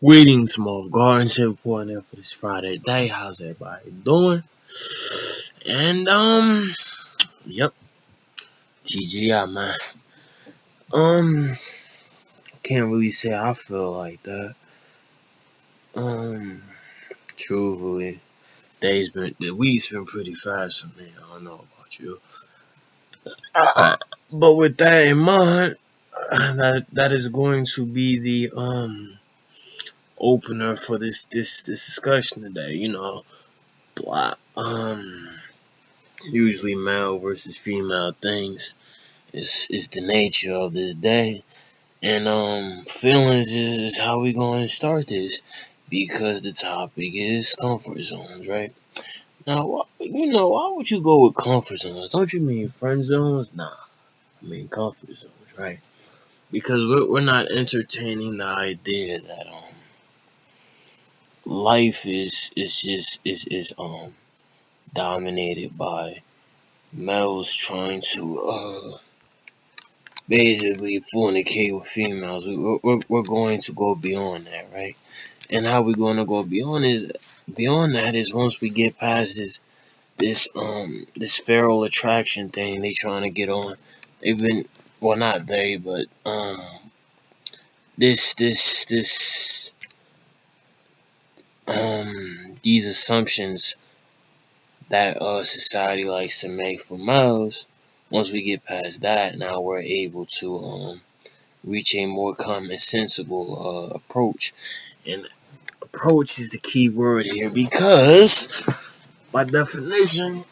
Greetings, small gardens, reporting in for this Friday day. How's everybody doing? And yep, TGI man. Um, can't really say I feel like that. Um, truthfully, the week's been pretty fast for me. I don't know about you, but with that in mind, that is going to be the opener for this discussion today. Black usually male versus female things is the nature of this day. And feelings is how we going to start this, because the topic is comfort zones, right? Now, why would you go with comfort zones? Don't you mean friend zones? Nah, I mean comfort zones, right? Because we're not entertaining the idea that life is dominated by males trying to basically fornicate with females. We're going to go beyond that, right? And how we're going to go beyond that is once we get past this feral attraction thing they trying to get on. They've been, well, not they, but this these assumptions that society likes to make for males. Once we get past that, now we're able to reach a more common sensible approach. And approach is the key word here, because by definition,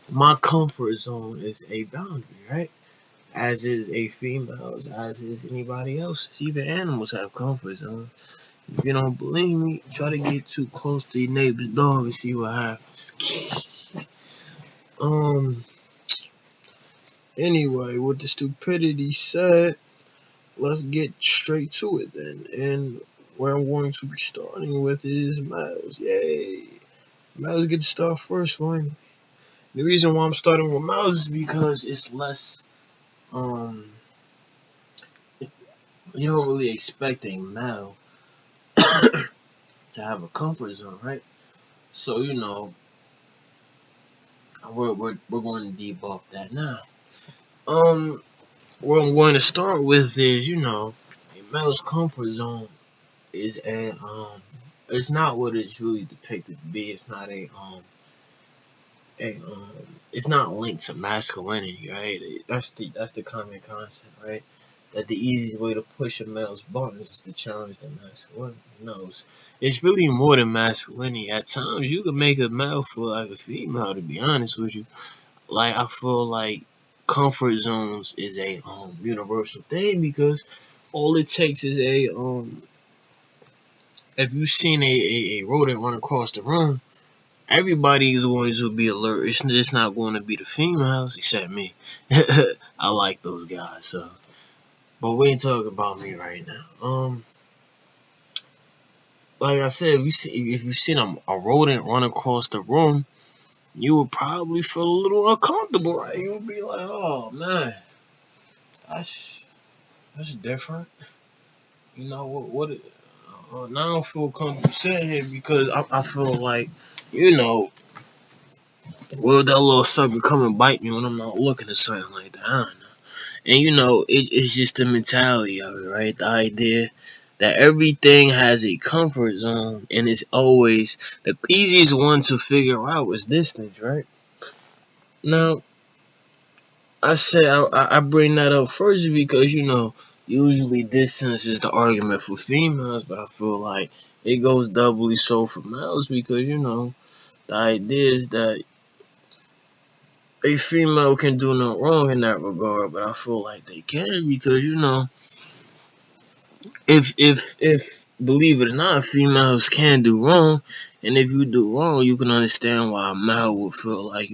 my comfort zone is a boundary, right? As is a female's, as is anybody else's. Even animals have comfort zones. If you don't believe me, try to get too close to your neighbor's dog and see what happens. Anyway, with the stupidity said, let's get straight to it then. And where I'm going to be starting with is males. Yay! Males get to start first, fine. The reason why I'm starting with males is because it's less, you don't really expect a male to have a comfort zone, right? So, we're going to debunk that now. What I'm going to start with is, a male's comfort zone is it's not what it's really depicted to be. It's not it's not linked to masculinity, right? That's the common concept, right? That the easiest way to push a male's buttons is to challenge their masculinity. No, it's really more than masculinity. At times, you can make a male feel like a female. To be honest with you, like I feel like comfort zones is a universal thing, because all it takes is if you've seen a rodent run across the room, everybody is going to be alert. It's just not going to be the females, except me. I like those guys, so. But we ain't talking about me right now. Like I said, if you seen a rodent run across the room, you would probably feel a little uncomfortable, right? You would be like, "Oh man, that's different." You know what? Now I don't feel comfortable saying here, because I feel like, you know, well, that little sucker come and bite me when I'm not looking at something like that. I don't know. And it's just the mentality of it, right? The idea that everything has a comfort zone, and it's always the easiest one to figure out is distance, right? Now, I bring that up first because usually distance is the argument for females, but I feel like it goes doubly so for males, because the idea is that a female can do no wrong in that regard, but I feel like they can, because if believe it or not, females can do wrong, and if you do wrong, you can understand why a male would feel like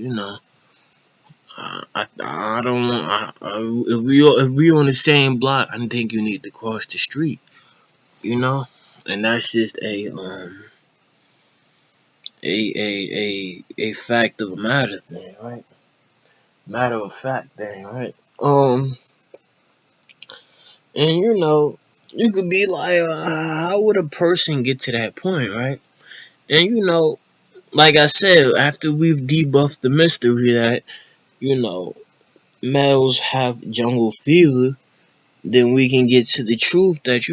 I don't want. If we on the same block, I think you need to cross the street, and that's just a fact of a matter thing, right? Matter of fact thing, right? And you could be like, how would a person get to that point, right? And like I said, after we've debuffed the mystery that males have jungle fever, then we can get to the truth that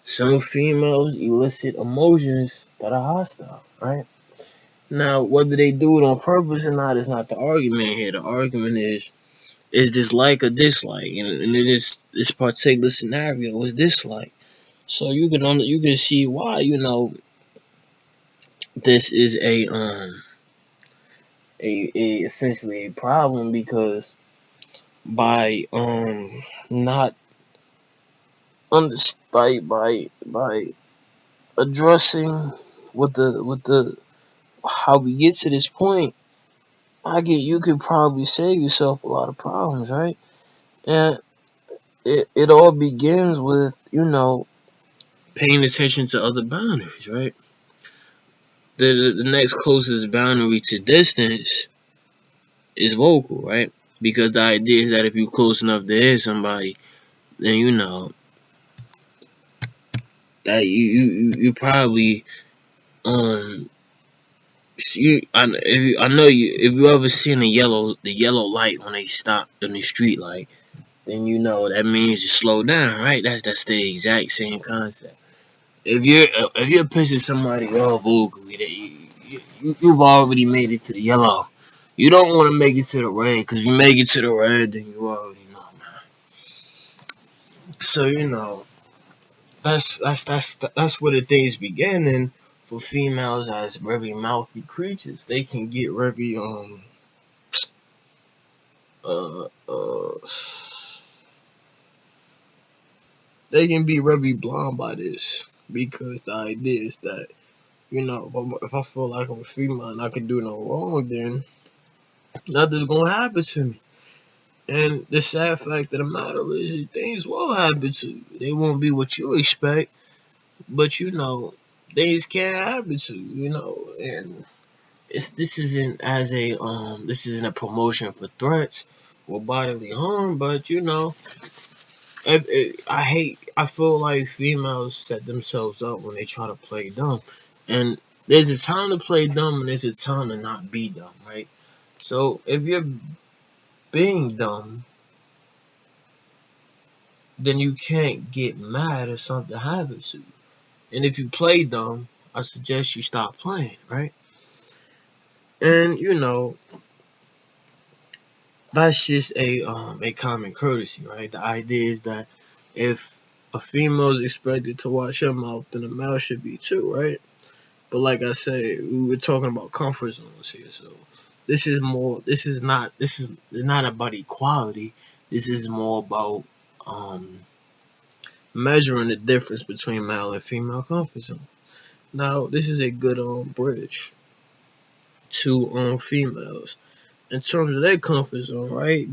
some females elicit emotions that are hostile, right? Now, whether they do it on purpose or not is not the argument here. The argument is this like or dislike, and in this particular scenario is dislike. So you can see why this is a essentially a problem, because by not under by addressing with the how we get to this point, you could probably save yourself a lot of problems, right? And it all begins with paying attention to other boundaries, right? The next closest boundary to distance is vocal, right? Because the idea is that if you're close enough to hit somebody, then that you probably um I know if you ever seen the yellow light when they stop in the street light, then that means you slow down, right? That's the exact same concept. If you're pissing somebody off vocally, that you've already made it to the yellow. You don't want to make it to the red, because you make it to the red, then you already know, man. So that's where the things begin. And for females as very mouthy creatures, they can get very uh uh they can be very blind by this, because the idea is that if I feel like I'm a female and I can do no wrong, then nothing's gonna happen to me. And the sad fact of the matter is, things will happen to you. They won't be what you expect, but things can happen to you. And this isn't this isn't a promotion for threats or bodily harm, but I feel like females set themselves up when they try to play dumb, and there's a time to play dumb and there's a time to not be dumb, right? So if you're being dumb, then you can't get mad if something happens to you. And if you play dumb, I suggest you stop playing, right? And that's just a common courtesy, right? The idea is that if a female is expected to watch her mouth, then a male should be too, right? But like I said, we were talking about comfort zones here, so this is not about equality. This is more about um measuring the difference between male and female comfort zone. Now, this is a good bridge to females in terms of their comfort zone, right?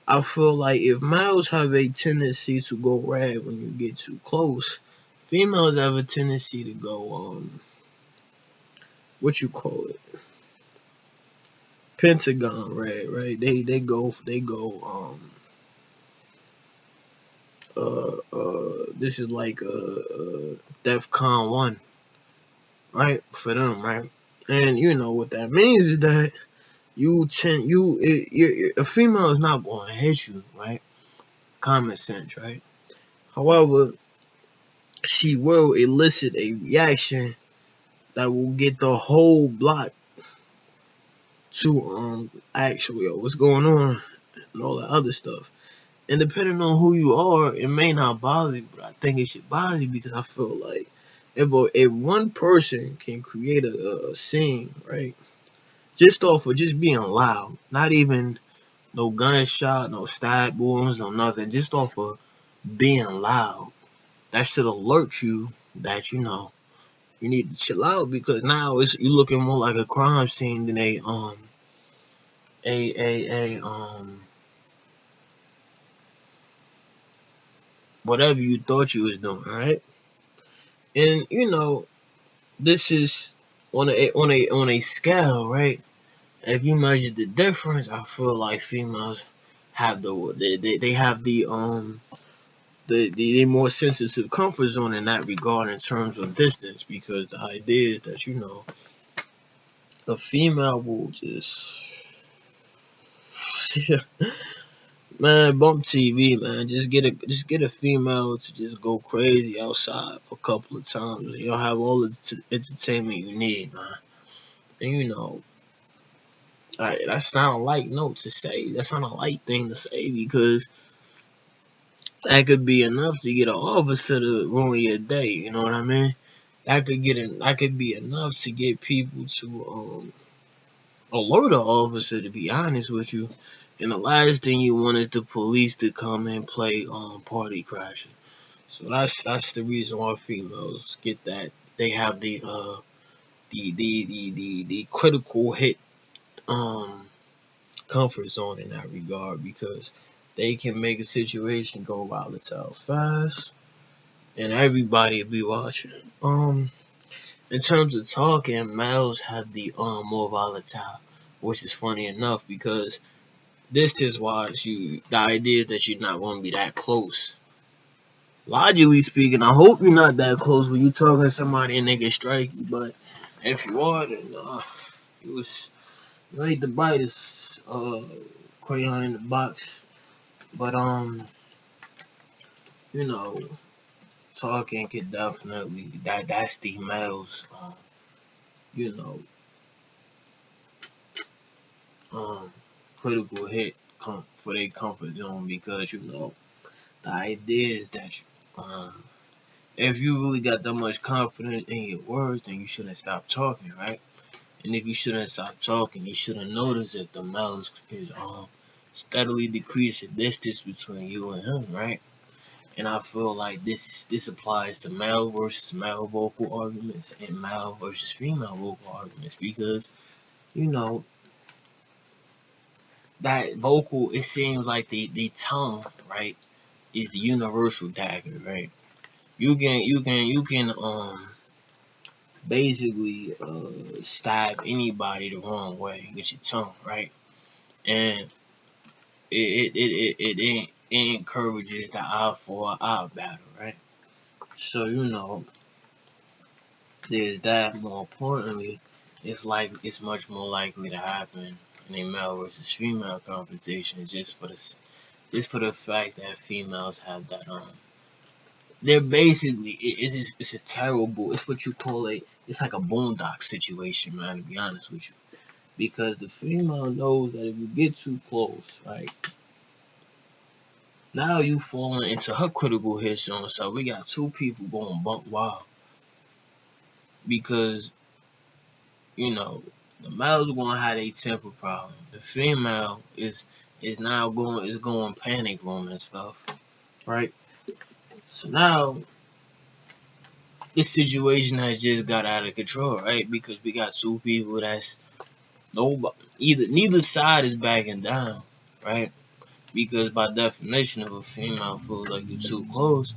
I feel like if males have a tendency to go red when you get too close, females have a tendency to go what you call it, pentagon red, right? They go this is like DEFCON 1, right? For them, right? And what that means is that you tend a female is not going to hit you, right? Common sense, right? However, she will elicit a reaction that will get the whole block to actually, what's going on and all that other stuff. And depending on who you are, it may not bother you, but I think it should bother you, because I feel like if one person can create a scene, right, just off of just being loud, not even no gunshot, no stab wounds, no nothing, just off of being loud, that should alert you that you need to chill out, because now you looking more like a crime scene than a whatever you thought you was doing, right? And this is on a scale, right? If you measure the difference, I feel like females have they have the more sensitive comfort zone in that regard in terms of distance, because the idea is that a female will just man bump TV, man. Just get a female to just go crazy outside for a couple of times. You'll have all the entertainment you need, man. And that's not a light note to say. That's not a light thing to say, because that could be enough to get an officer to ruin your day. You know what I mean? That could be enough to get people to alert an officer. To be honest with you, and the last thing you want is the police to come and play party crashing. So that's the reason why females get that. They have the critical hit um comfort zone in that regard, because they can make a situation go volatile fast and everybody will be watching. In terms of talking, males have the more volatile, which is funny enough, because distance wise, the idea that you're not gonna be that close. Logically speaking, I hope you're not that close when you talking to somebody and they can strike you, but if you are, then it was you ain't the brightest crayon in the box. But you know, talking could definitely that's the males you know, um critical hit for their comfort zone, because the idea is that if you really got that much confidence in your words, then you shouldn't stop talking, right? And if you shouldn't stop talking, you should have noticed that the males is steadily decreasing distance between you and him, right? And I feel like this applies to male versus male vocal arguments and male versus female vocal arguments, because you know that vocal, it seems like the tongue, right, is the universal dagger, right? You can basically stab anybody the wrong way with your tongue, right? And it encourages the eye for eye battle, right? So there's that. More importantly, it's much more likely to happen in a male versus female competition, just for the fact that females have that they're basically it's a terrible, it's what you call it's like a boondock situation, man, to be honest with you, because the female knows that if you get too close, right, now you falling into her critical hit zone. So we got two people going bump wild, because the male's gonna have a temper problem. The female is now going panic room and stuff, right? So now this situation has just got out of control, right? Because we got two people that's nobody, neither side is backing down, right? Because by definition, if a female feels like you're too close,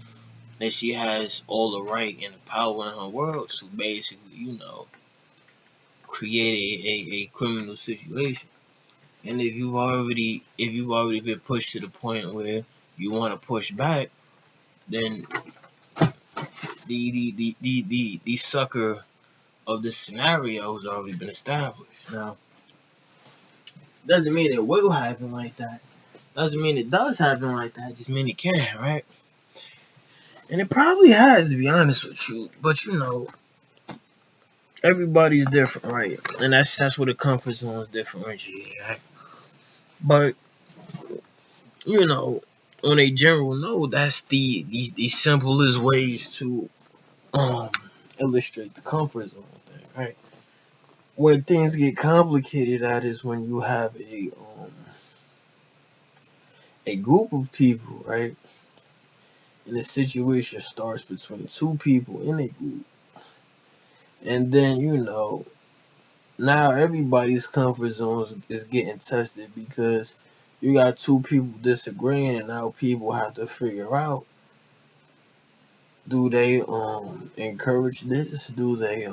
then she has all the right and the power in her world to basically, create a criminal situation. And if you've already been pushed to the point where you want to push back, then the sucker of this scenario has already been established. Now, doesn't mean it will happen like that. Doesn't mean it does happen like that. Just mean it can, right? And it probably has, to be honest with you. But everybody's different, right? And that's where the comfort zone is differentiated, right? But on a general note, that's the simplest ways to um illustrate the comfort zone thing, right? When things get complicated, that is when you have a group of people, right? And the situation starts between two people in a group, and then now everybody's comfort zone is getting tested, because you got two people disagreeing, and now people have to figure out, do they encourage this? Do they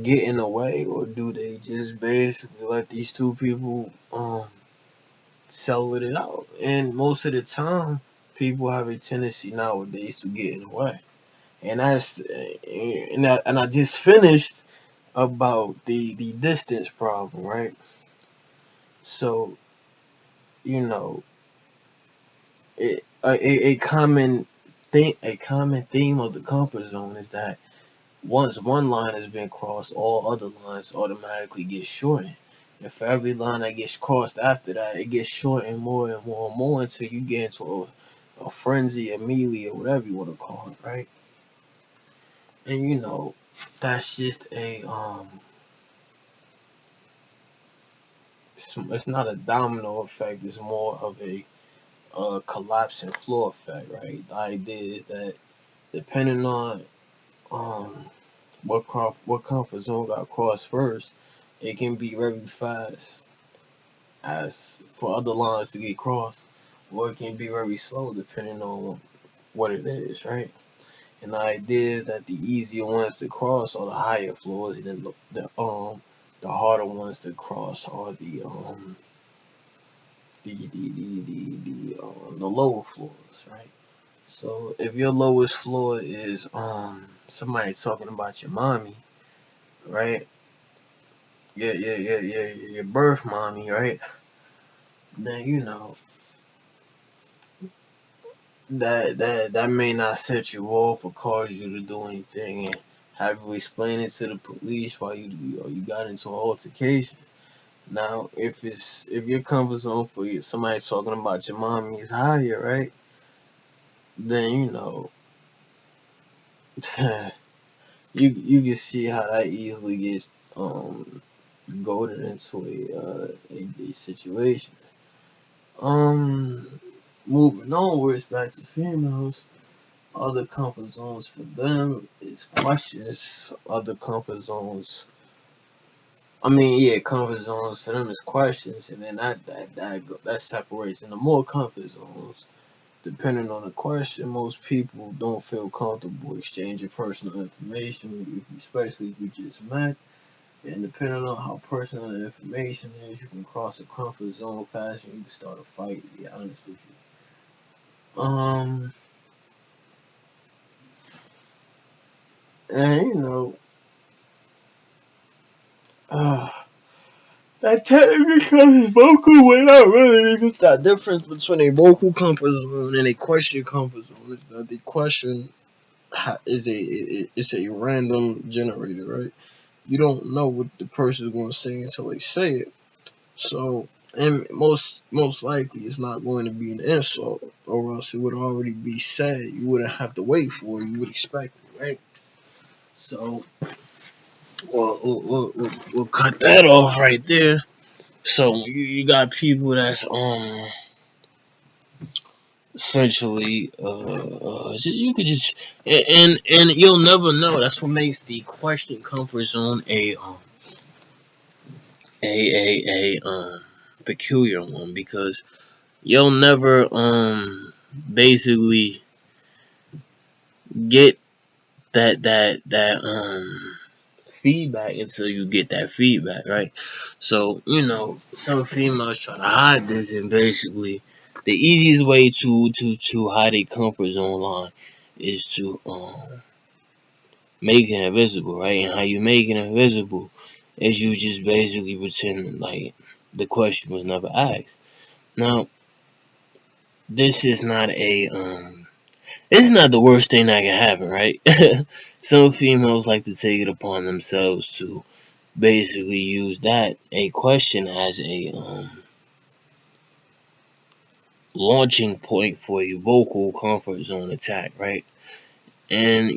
get in the way, or do they just basically let these two people settle it out? And most of the time, people have a tendency nowadays to get in the way. And I just finished about the distance problem, right? So you know, a common theme of the comfort zone is that once one line has been crossed, all other lines automatically get shortened. And for every line that gets crossed after that, it gets shortened more and more and more until you get into a frenzy, a melee, or whatever you want to call it, right? And that's just it's not a domino effect. It's more of a collapsing floor effect, right? The idea is that depending on um what comfort zone got crossed first, it can be very fast as for other lines to get crossed, or it can be very slow depending on what it is, right? And the idea is that the easier ones to cross are the higher floors, and then the harder ones to cross are the lower floors, right? So if your lowest floor is somebody talking about your mommy, right? Your birth mommy, right? Then that may not set you off or cause you to do anything and have you explain it to the police while you got into an altercation. Now, if your comfort zone for you, somebody talking about your mommy is higher, right? Then you can see how that easily gets goaded into a situation. Um, moving onwards back to females. Other comfort zones for them is questions. Other comfort zones. I mean, yeah, comfort zones for them is questions, and then that separates into more comfort zones. Depending on the question, most people don't feel comfortable exchanging personal information, especially if you just met. And depending on how personal the information is, you can cross a comfort zone fast and you can start a fight, to be honest with you. And uh, that technically becomes vocal without really, because that difference between a vocal comfort zone and a question comfort zone is that the question is a random generator, right? You don't know what the person is going to say until they say it. So, and most likely it's not going to be an insult, or else it would already be said. You wouldn't have to wait for it. You would expect it, right? So, we'll cut that off right there. So you got people that's essentially you could just and you'll never know. That's what makes the question comfort zone a peculiar one, because you'll never basically get that feedback until you get that feedback, right? So some females try to hide this, and basically the easiest way to hide a comfort zone line is to make it invisible, right? And how you make it invisible is you just basically pretend like the question was never asked. Now, this is not a this is not the worst thing that can happen, right? Some females like to take it upon themselves to basically use that a question as a launching point for a vocal comfort zone attack, right? And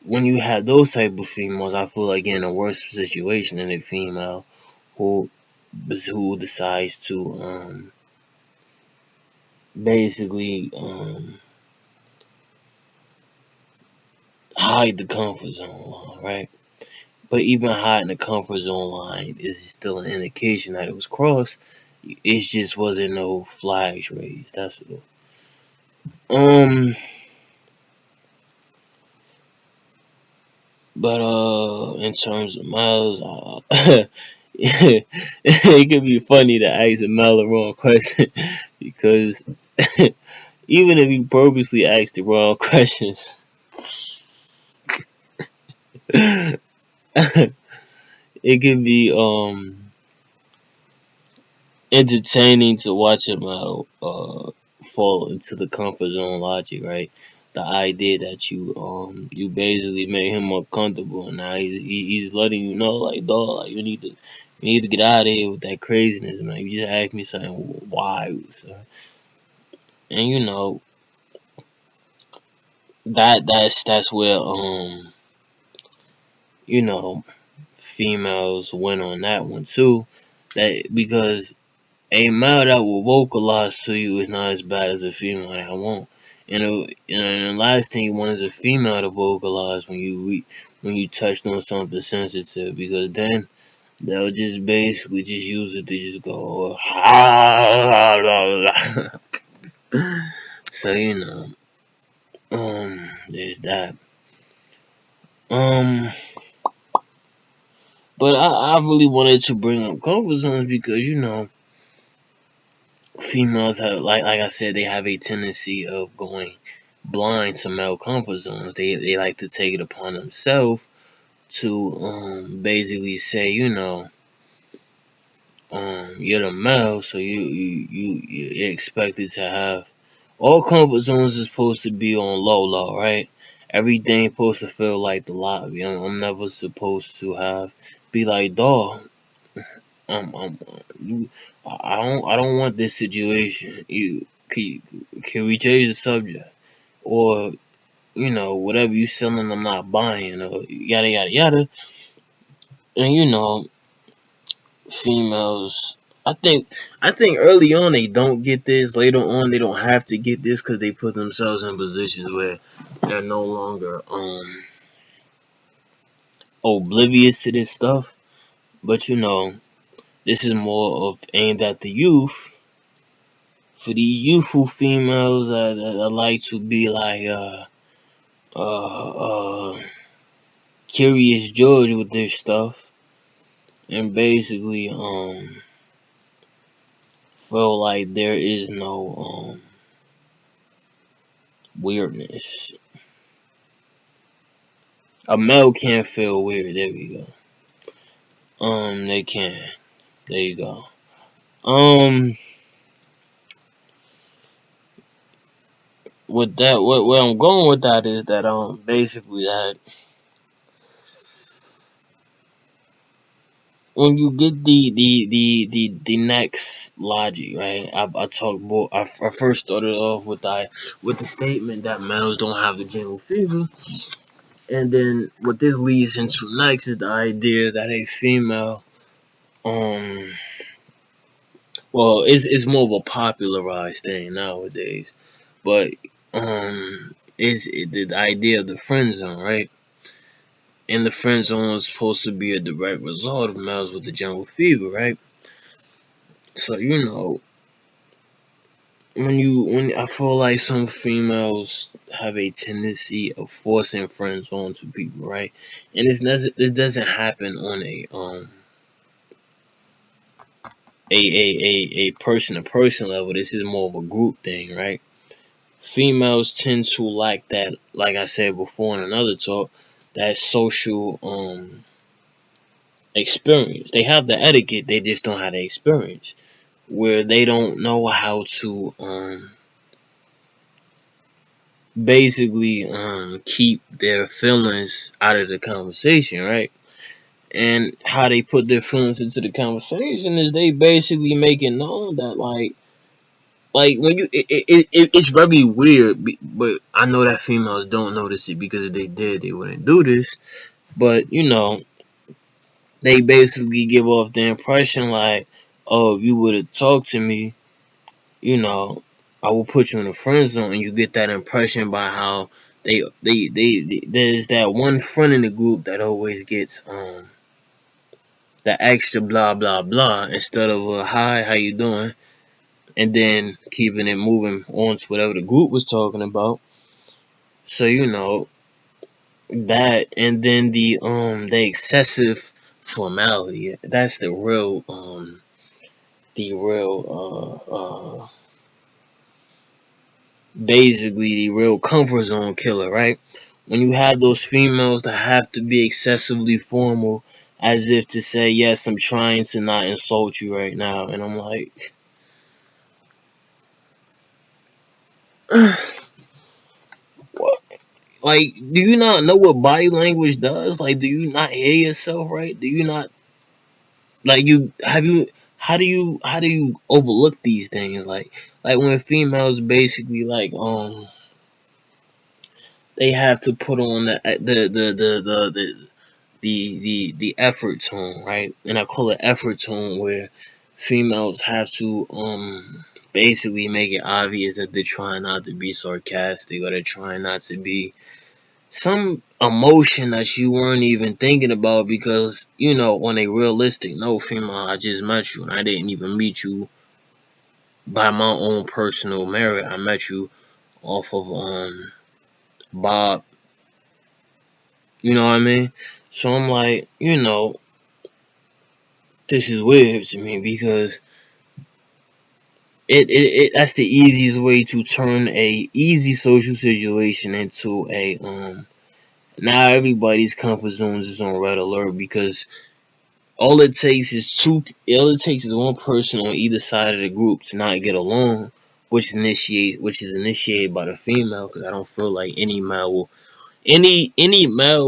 when you have those type of females, I feel like you're in a worse situation than a female who decides to basically hide the comfort zone line, right? But even hiding the comfort zone line is still an indication that it was crossed. It just wasn't no flags raised. That's all. But in terms of miles, it could be funny to ask a mile the wrong question because Even if you purposely ask the wrong questions, it can be entertaining to watch him fall into the comfort zone logic, right? The idea that you basically made him uncomfortable, and now he's letting you know, like, dog, like, you need to get out of here with that craziness, man. You just asked me something wild, so. And that's where you know females win on that one too. That because a male that will vocalize to you is not as bad as a female that won't. And the last thing you want is a female to vocalize when you touched on something sensitive, because then they'll just basically just use it to just go so there's that. Um but I really wanted to bring up comfort zones because females have, like I said, they have a tendency of going blind to male comfort zones. They like to take it upon themselves to basically say, you're the male, so you're expected to have all comfort zones is supposed to be on low, right? Everything supposed to feel like the lobby. I'm never supposed to be like, dog. Um, you, I don't want this situation. Can we change the subject, or whatever you selling, I'm not buying, or yada yada yada. And females. I think early on they don't get this. Later on they don't have to get this because they put themselves in positions where they're no longer oblivious to this stuff. But this is more of aimed at the youth. For these youthful females that like to be like uh, uh, Curious George with their stuff, and basically feel like there is no weirdness. A male can't feel weird. There we go. They can. There you go. With that, where I'm going with that is that basically that when you get the next logic, right? I talk more. I first started off with the statement that males don't have the jungle fever, and then what this leads into next is the idea that a female, um, well, it's more of a popularized thing nowadays, but is the idea of the friend zone, right? And the friend zone is supposed to be a direct result of males with the jungle fever, right? So when I feel like some females have a tendency of forcing friends onto people, right? And it doesn't happen on a person to person level. This is more of a group thing, right? Females tend to lack that, like I said before in another talk, that social experience. They have the etiquette, they just don't have the experience. Where they don't know how to basically keep their feelings out of the conversation, right? And how they put their feelings into the conversation is they basically make it known that like when it's very weird, but I know that females don't notice it because if they did, they wouldn't do this. But they basically give off the impression like, oh, if you would have talked to me, you know, I will put you in a friend zone, and you get that impression by how there's that one friend in the group that always gets the extra blah blah blah instead of a hi, how you doing, and then keeping it moving on to whatever the group was talking about. So that, and then the excessive formality. That's the real basically the real comfort zone killer, right? When you have those females that have to be excessively formal, as if to say, yes, I'm trying to not insult you right now. And I'm like, what? Like, do you not know what body language does? Like, do you not hear yourself, right? Do you not, like, how do you overlook these things? Like when females basically, like, they have to put on the effort tone, right? And I call it effort tone, where females have to basically make it obvious that they're trying not to be sarcastic, or they're trying not to be some emotion that you weren't even thinking about, because on a realistic no, female, I just met you and I didn't even meet you by my own personal merit. I met you off of Bob. You know what I mean? So I'm like, this is weird to me, because it that's the easiest way to turn a easy social situation into a now everybody's comfort zones is on red alert, because all it takes is one person on either side of the group to not get along, which is initiated by the female, because I don't feel like any male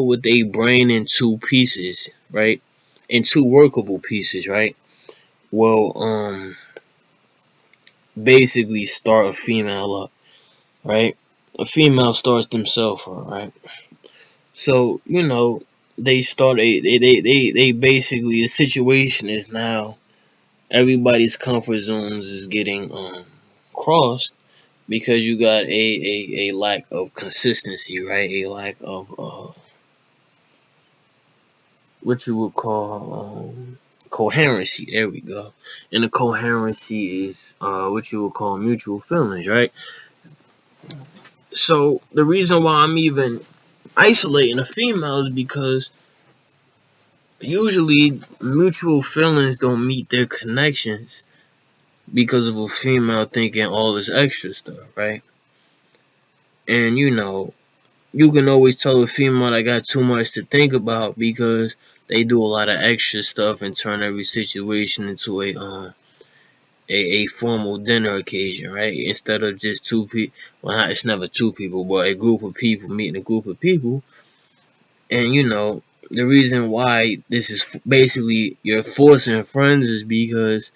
with a brain in two pieces, right? In two workable pieces, right? Will basically start a female up, right? A female starts themselves up, right? So, they start they basically, the situation is now everybody's comfort zones is getting crossed, because you got a lack of consistency, right? A lack of what you would call coherency. There we go. And the coherency is what you would call mutual feelings, right? So the reason why I'm even isolating the females, because usually mutual feelings don't meet their connections, because of a female thinking all this extra stuff, right? And you can always tell a female that got too much to think about, because they do a lot of extra stuff and turn every situation into a formal dinner occasion, right? Instead of just two people. Well, it's never two people, but a group of people meeting a group of people. And the reason why this is basically you're forcing friends is because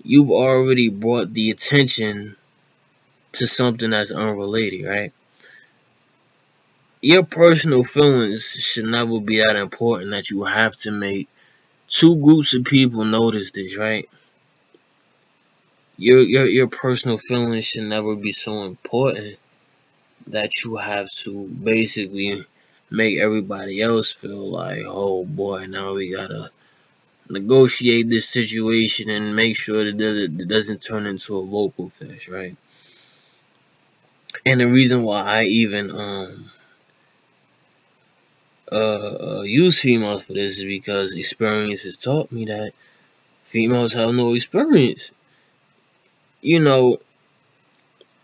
you've already brought the attention to something that's unrelated, right? Your personal feelings should never be that important that you have to make two groups of people notice this, right? Your personal feelings should never be so important that you have to basically make everybody else feel like, oh boy, now we gotta negotiate this situation and make sure that it doesn't turn into a vocal fest, right? And the reason why I even use females for this is because experience has taught me that females have no experience. You know,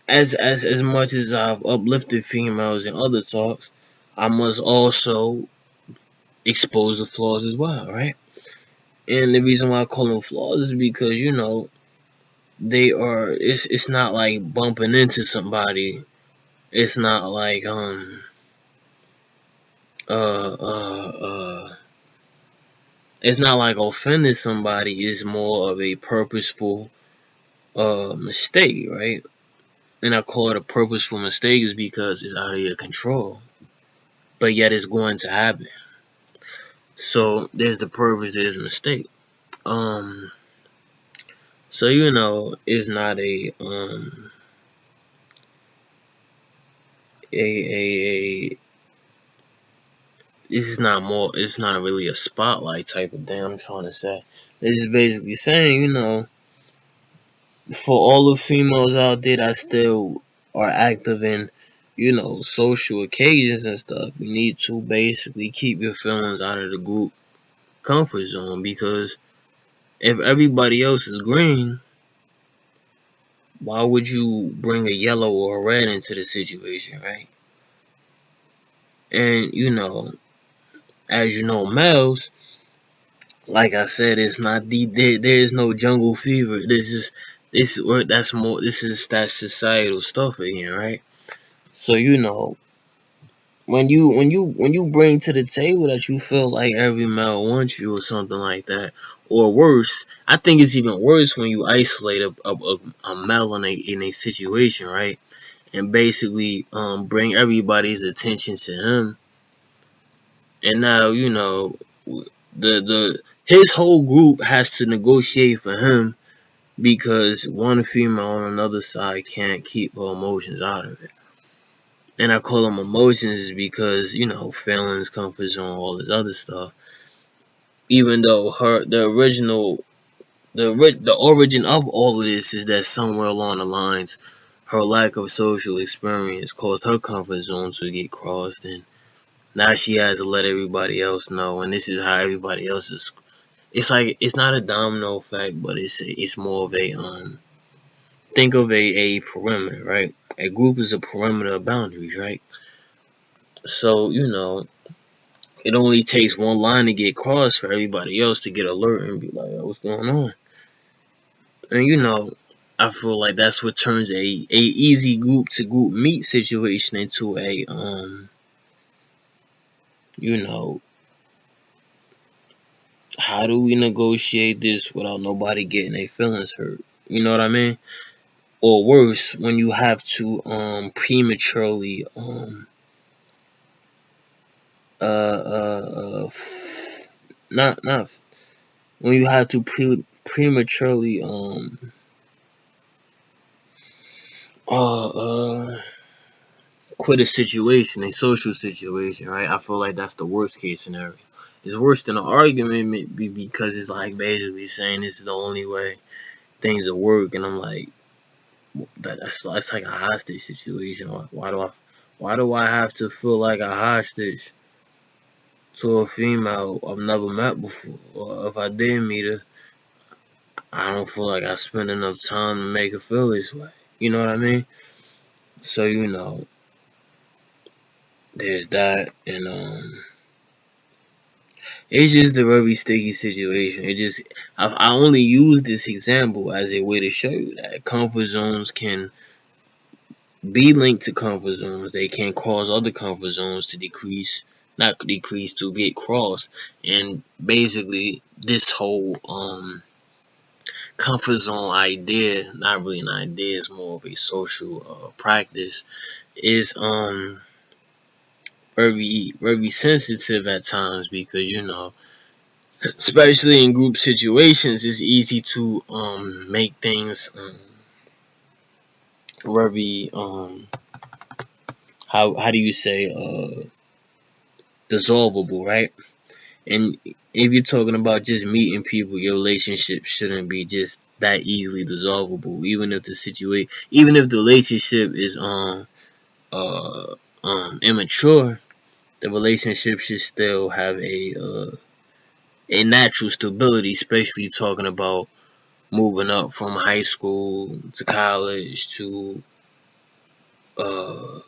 as much as I've uplifted females in other talks, I must also expose the flaws as well, right? And the reason why I call them flaws is because they are. It's not like bumping into somebody. It's not like it's not like offending somebody. It's more of a purposeful mistake, right? And I call it a purposeful mistake is because it's out of your control, but yet it's going to happen. So there's the purpose, there's a mistake. Um, so it's not a this is not more. It's not really a spotlight type of thing. I'm trying to say. This is basically saying, for all the females out there that still are active in, social occasions and stuff, you need to basically keep your feelings out of the group comfort zone, because if everybody else is green, Why would you bring a yellow or a red into the situation, right? And as you know, males, like I said, it's not there is no jungle fever. This is that societal stuff again, right? So when you bring to the table that you feel like every male wants you or something like that, or worse, I think it's even worse when you isolate a male in a situation, right? And basically bring everybody's attention to him, and now the his whole group has to negotiate for him because one female on another side can't keep her emotions out of it. And I call them emotions because feelings, comfort zone, all this other stuff. Even though the origin of all of this is that somewhere along the lines, her lack of social experience caused her comfort zone to get crossed, and now she has to let everybody else know. And this is how everybody else is. It's like it's not a domino effect, but it's more of a think of a perimeter, right? A group is a perimeter of boundaries, right? So it only takes one line to get crossed for everybody else to get alert and be like, "Oh, what's going on?" And I feel like that's what turns a easy group to group meet situation into a you know how do we negotiate this without nobody getting their feelings hurt? You know what I mean? Or worse, when you have to prematurely uh not when you have to prematurely uh uh quit a situation, a social situation, right? I feel like that's the worst case scenario. It's worse than an argument because it's like basically saying this is the only way things will work, and I'm like, that's like a hostage situation. Why do I have to feel like a hostage to a female I've never met before? Or if I did meet her, I don't feel like I spent enough time to make her feel this way. You know what I mean? So there's that, and it's just a very sticky situation. I only use this example as a way to show you that comfort zones can be linked to comfort zones. They can cause other comfort zones to decrease, not decrease, to get crossed. And basically, this whole comfort zone idea, not really an idea, it's more of a social practice, is very sensitive at times because especially in group situations, it's easy to make things very how do you say dissolvable, right? And if you're talking about just meeting people, your relationship shouldn't be just that easily dissolvable. Even if the relationship is immature, the relationship should still have a natural stability, especially talking about moving up from high school to college to uh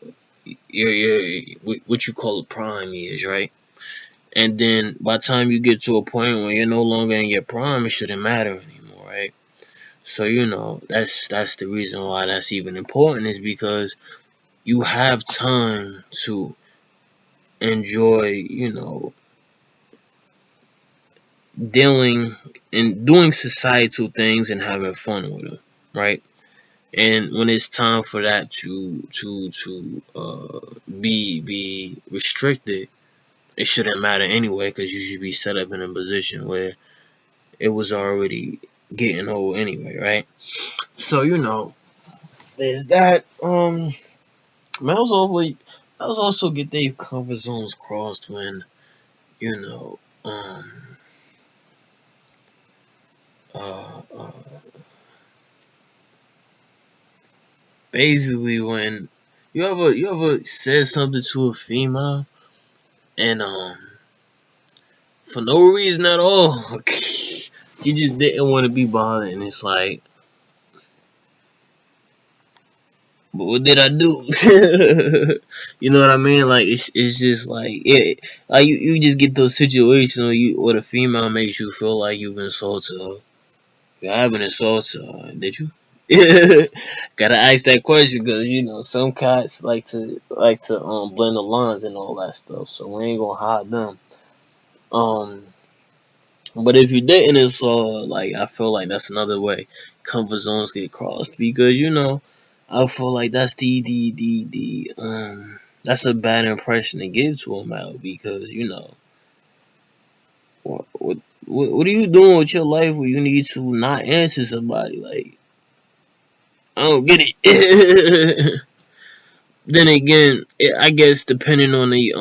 what you call prime years, right? And then by the time you get to a point where you're no longer in your prime, it shouldn't matter anymore, right? So that's the reason why that's even important, is because you have time to enjoy, dealing and doing societal things and having fun with them, right? And when it's time for that to be restricted, it shouldn't matter anyway because you should be set up in a position where it was already getting old anyway, right? So there's that. Males over males also get their comfort zones crossed when you know uh, uh basically when you ever said something to a female and for no reason at all she just didn't want to be bothered, and it's like But what did I do? You know what I mean? Like it's just like like you just get those situations where the female makes you feel like you've insulted her. You haven't insulted her, did you? Gotta ask that question because some cats like to blend the lines and all that stuff. So we ain't gonna hide them. Um, but if you didn't insult, like I feel like that's another way comfort zones get crossed because I feel like that's the that's a bad impression to give to a male because what are you doing with your life where you need to not answer somebody? Like I don't get it. Then again, I guess depending on the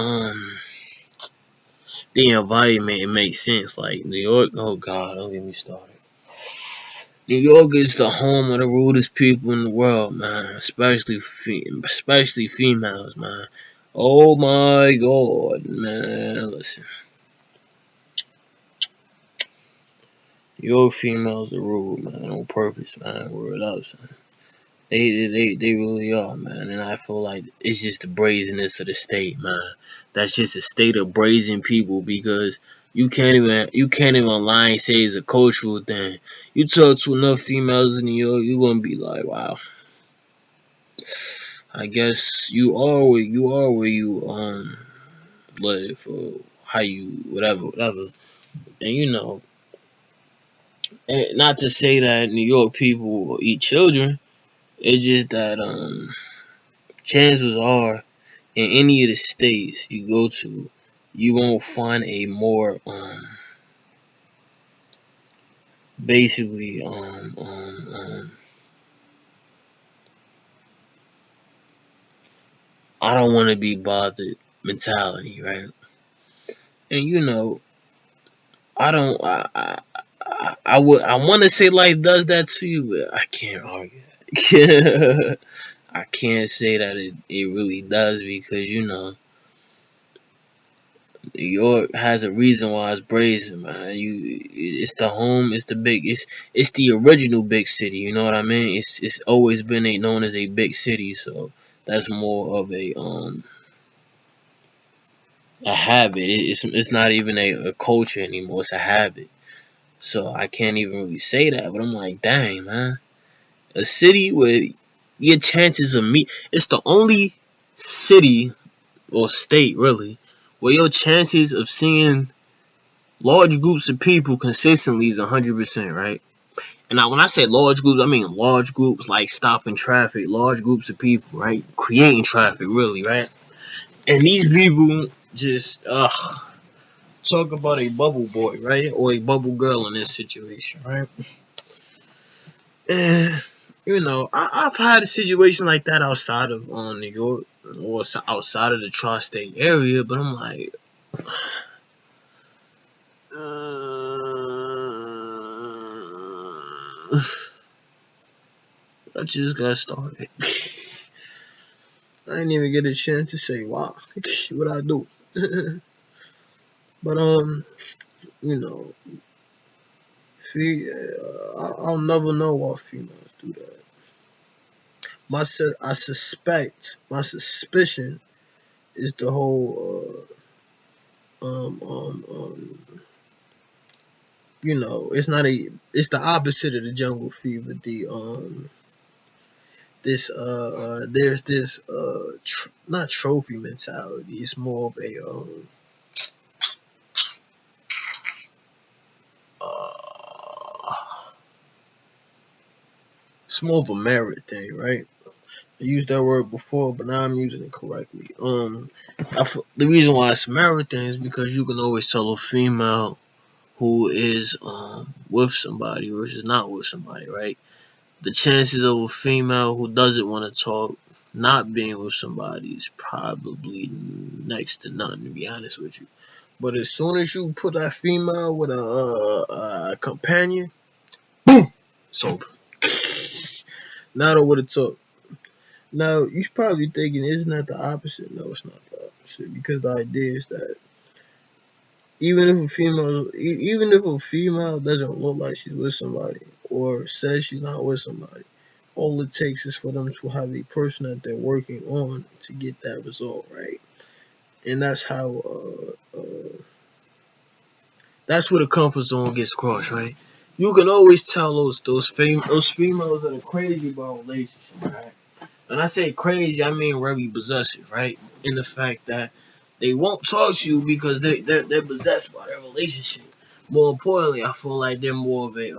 environment, it makes sense. Like New York, oh God, don't get me started. New York is the home of the rudest people in the world, man. Especially females, man. Oh my God, man. Listen, New York females are rude, man, on purpose, man. Word up, son. They really are, man. And I feel like it's just the brazenness of the state, man. That's just a state of brazen people because you can't even lie and say it's a cultural thing. You talk to enough females in New York, you're gonna be like, wow. I guess you are where you live or how you whatever. And and not to say that New York people eat children. It's just that chances are in any of the states you go to, you won't find a more basically I don't want to be bothered mentality, right? And I don't I want to say life does that to you, but I can't argue that. I can't say that it really does because New York has a reason why it's brazen, man. It's the home, it's the original big city. You know what I mean? It's always been known as a big city, so that's more of a habit. It's not even a culture anymore. It's a habit. So I can't even really say that, but I'm like, dang, man, a city where your chances of me, it's the only city or state really where your chances of seeing large groups of people consistently is 100%, right? And now, when I say large groups, I mean large groups like stopping traffic, large groups of people, right? Creating traffic, really, right? And these people just, talk about a bubble boy, right? Or a bubble girl in this situation, right? And, I've had a situation like that outside of New York or outside of the tri-state area, but I'm like, I just got started. I didn't even get a chance to say wow, what I do. But you know, I'll never know why females do that. I suspect, my suspicion is the whole it's not it's the opposite of the jungle fever. There's this not trophy mentality. It's more of a uh, it's more of a merit thing, right? I used that word before, but now I'm using it correctly. The reason why it's merit thing is because you can always tell a female who is with somebody versus not with somebody, right? The chances of a female who doesn't want to talk not being with somebody is probably next to none, to be honest with you. But as soon as you put that female with a companion, boom, it's over. Now they would have talk. Now you're probably thinking, isn't that the opposite? No, it's not the opposite because the idea is that even if a female doesn't look like she's with somebody or says she's not with somebody, all it takes is for them to have a person that they're working on to get that result, right? And that's where the comfort zone gets crossed, right? You can always tell those females that are crazy about relationships, right? And I say crazy, I mean very possessive, right? In the fact that they won't talk to you because they're possessed by their relationship. More importantly, I feel like they're more of a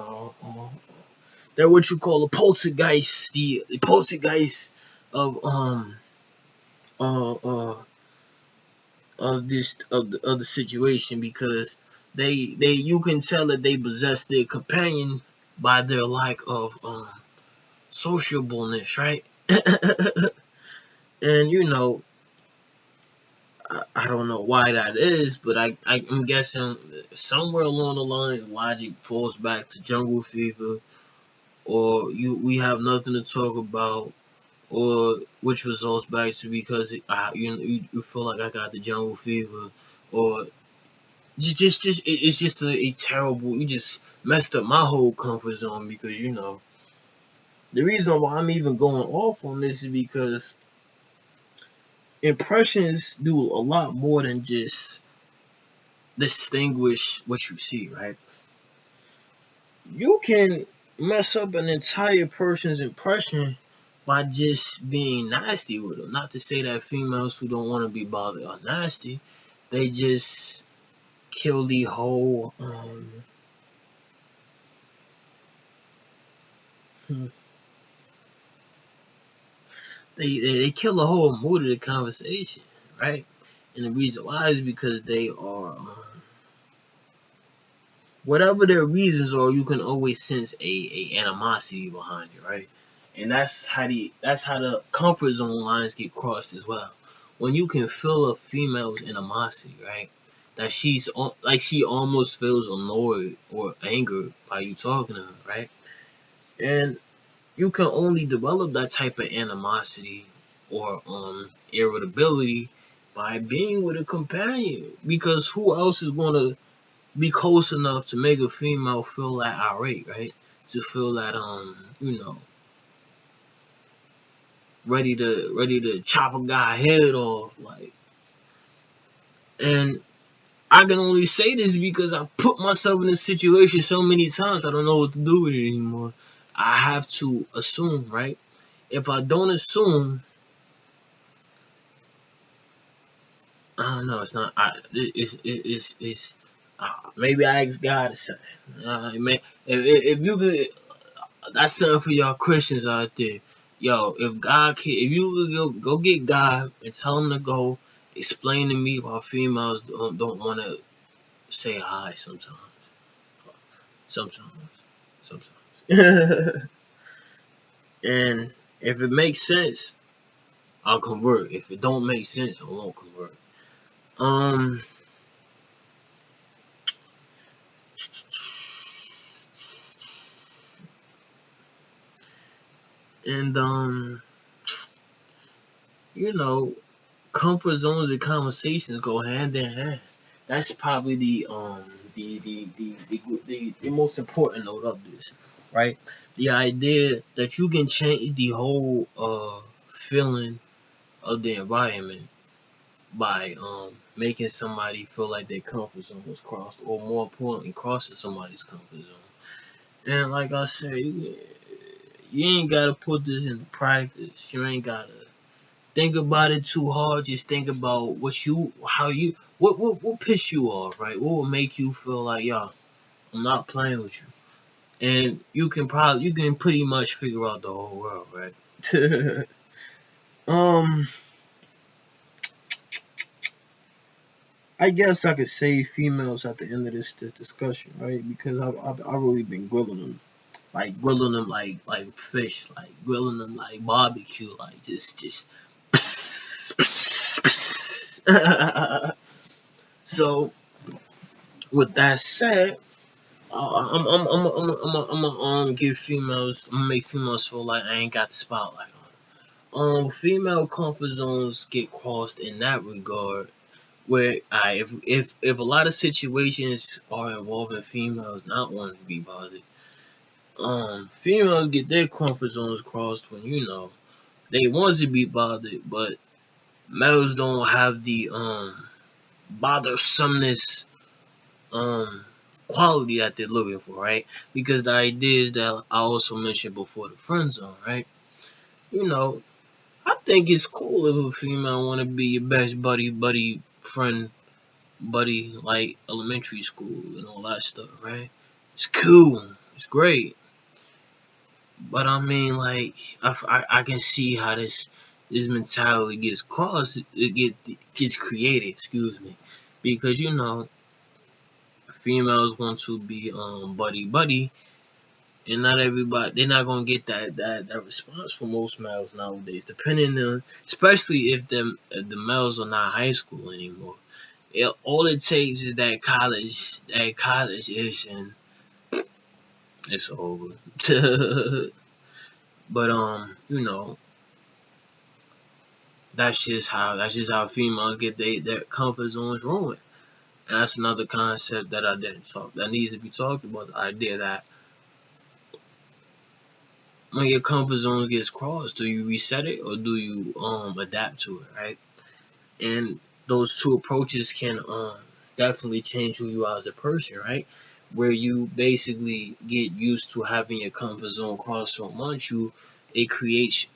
they're what you call a poltergeist, the poltergeist of uh uh of the situation, because they you can tell that they possess their companion by their lack of sociableness, right? And I don't know why that is, but I'm guessing somewhere along the lines logic falls back to jungle fever, or we have nothing to talk about, or which results back to because you feel like I got the jungle fever, or it's just a terrible. You just messed up my whole comfort zone, because the reason why I'm even going off on this is because impressions do a lot more than just distinguish what you see, right? You can mess up an entire person's impression by just being nasty with them. Not to say that females who don't want to be bothered are nasty. They just kill the whole hmm, they kill the whole mood of the conversation, right? And the reason why is because they are whatever their reasons are, you can always sense a animosity behind it, right? And that's how the comfort zone lines get crossed as well. When you can feel a female's animosity, right? That like she almost feels annoyed or angered by you talking to her, right? And you can only develop that type of animosity or irritability by being with a companion, because who else is gonna be close enough to make a female feel that irate, right? To feel that ready to chop a guy head off, like. And I can only say this because I put myself in this situation so many times. I don't know what to do with it anymore. I have to assume, right? If I don't assume, I don't know. It's not. It's maybe I ask God to say. Man, if you could, that's something for y'all Christians out there. Yo, if you could go get God and tell him to go explain to me why females don't want to say hi sometimes, sometimes, sometimes. And if it makes sense, I'll convert. If it don't make sense, I won't convert. Um, and you know, comfort zones and conversations go hand in hand. That's probably the most important note of this, right? The idea that you can change the whole feeling of the environment by making somebody feel like their comfort zone was crossed, or more importantly, crossing somebody's comfort zone. And like I said, you ain't gotta put this into practice. You ain't gotta think about it too hard. Just think about what piss you off, right? What will make you feel like, yo, I'm not playing with you, and you can pretty much figure out the whole world, right? um, I guess I could say females at the end of this discussion, right? Because I've really been grilling them like fish, like grilling them like barbecue, like just. So with that said, I'm gonna give females, I'm gonna make females feel like I ain't got the spotlight on. Female comfort zones get crossed in that regard, where if a lot of situations are involving females not wanting to be bothered, Females get their comfort zones crossed when, you know, they want to be bothered, but males don't have the bothersomeness um quality that they're looking for, right? Because the idea is that I also mentioned before, the friend zone, right? You know, I think it's cool if a female want to be your best buddy, friend, buddy, like elementary school and all that stuff, right? It's cool, it's great, but I mean, like, I can see how this mentality gets crossed, gets created, excuse me, because, you know, females want to be buddy, and not everybody, they're not gonna get that response from most males nowadays, depending on, especially if the males are not high school anymore. All it takes is that college ish, and it's over. But you know, that's just how females get their comfort zones ruined. And that's another concept that needs to be talked about. The idea that when your comfort zones gets crossed, do you reset it or do you adapt to it, right? And those two approaches can definitely change who you are as a person, right? Where you basically get used to having your comfort zone crossed so much, it creates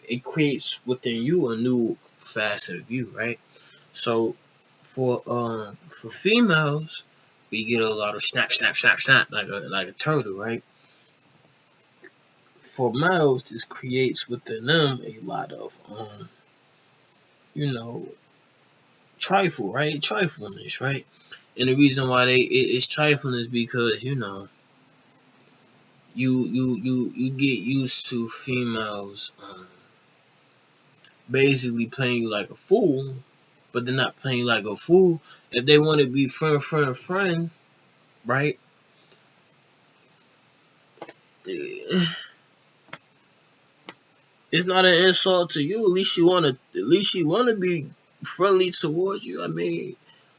it creates within you a new facet of you, right? So for females, we get a lot of snap like a turtle, right? For males, this creates within them a lot of you know, trifle, right? Triflingness, right? And the reason why it's trifling is because, you know, you get used to females basically playing you like a fool, but they're not playing you like a fool. If they want to be friend, right? It's not an insult to you. At least you wanna be friendly towards you. I mean,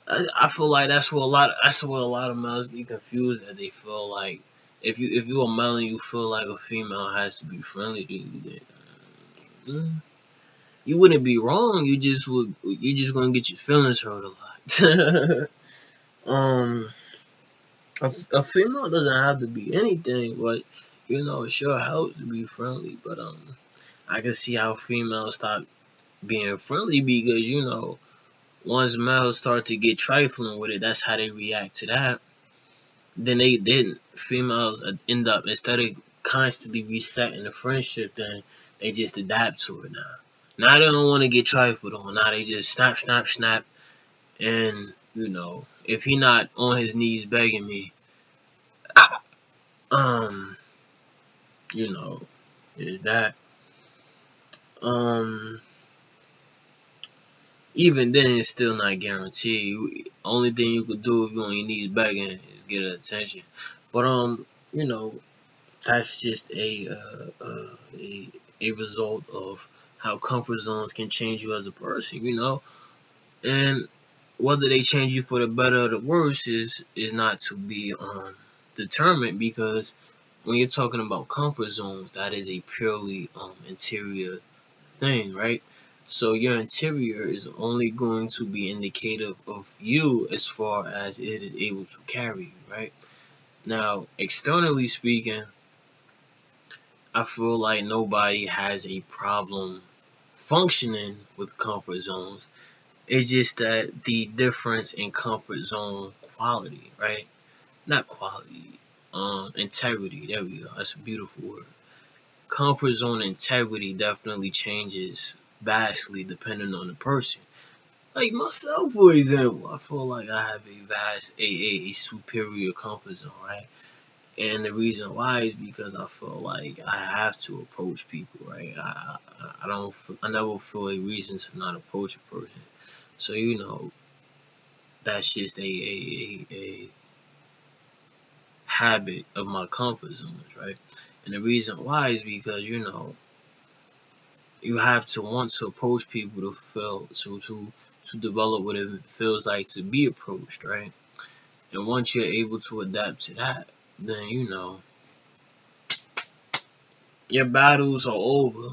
I feel like that's where a lot of males get confused, that they feel like if you're a male and you feel like a female has to be friendly to you, then you wouldn't be wrong. You just gonna get your feelings hurt a lot. um, a female doesn't have to be anything, but, you know, it sure helps to be friendly. But I can see how females stop being friendly because, you know, once males start to get trifling with it, that's how they react to that. Then females end up, instead of constantly resetting the friendship, then they just adapt to it now. Now they don't want to get trifled on. Now they just snap, and, you know, if he not on his knees begging me, um, you know, is that um even then it's still not guaranteed. Only thing you could do if you're on your knees begging is get her attention. But you know, that's just a result of how comfort zones can change you as a person, you know. And whether they change you for the better or the worse is not to be determined, because when you're talking about comfort zones, that is a purely interior thing, right? So your interior is only going to be indicative of you as far as it is able to carry you, right? Now, externally speaking, I feel like nobody has a problem functioning with comfort zones. It's just that the difference in comfort zone quality, right? Not quality, integrity. There we go. That's a beautiful word. Comfort zone integrity definitely changes vastly depending on the person. Like myself, for example, I feel like I have a superior comfort zone, right? And the reason why is because I feel like I have to approach people, right? I never feel a reason to not approach a person. So, you know, that's just a habit of my comfort zones, right? And the reason why is because, you know, you have to want to approach people to feel to develop what it feels like to be approached, right? And once you're able to adapt to that, then, you know, your battles are over,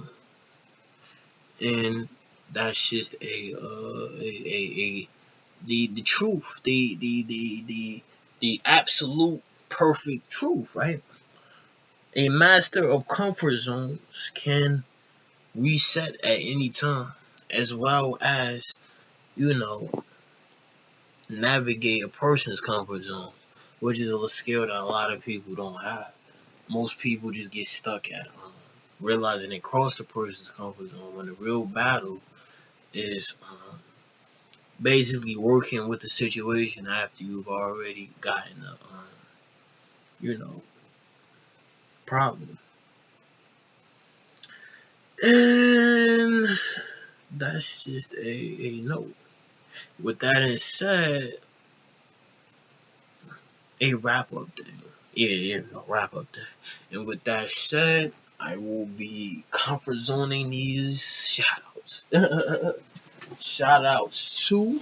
and that's just a the truth, the absolute perfect truth, right? A master of comfort zones can reset at any time, as well as, you know, navigate a person's comfort zone, which is a skill that a lot of people don't have. Most people just get stuck at realizing they crossed the person's comfort zone when the real battle is basically working with the situation after you've already gotten the you know, problem. And that's just a note. With that being said, a wrap up there. Yeah, a wrap up there. And with that said, I will be comfort zoning these shoutouts. Shoutouts to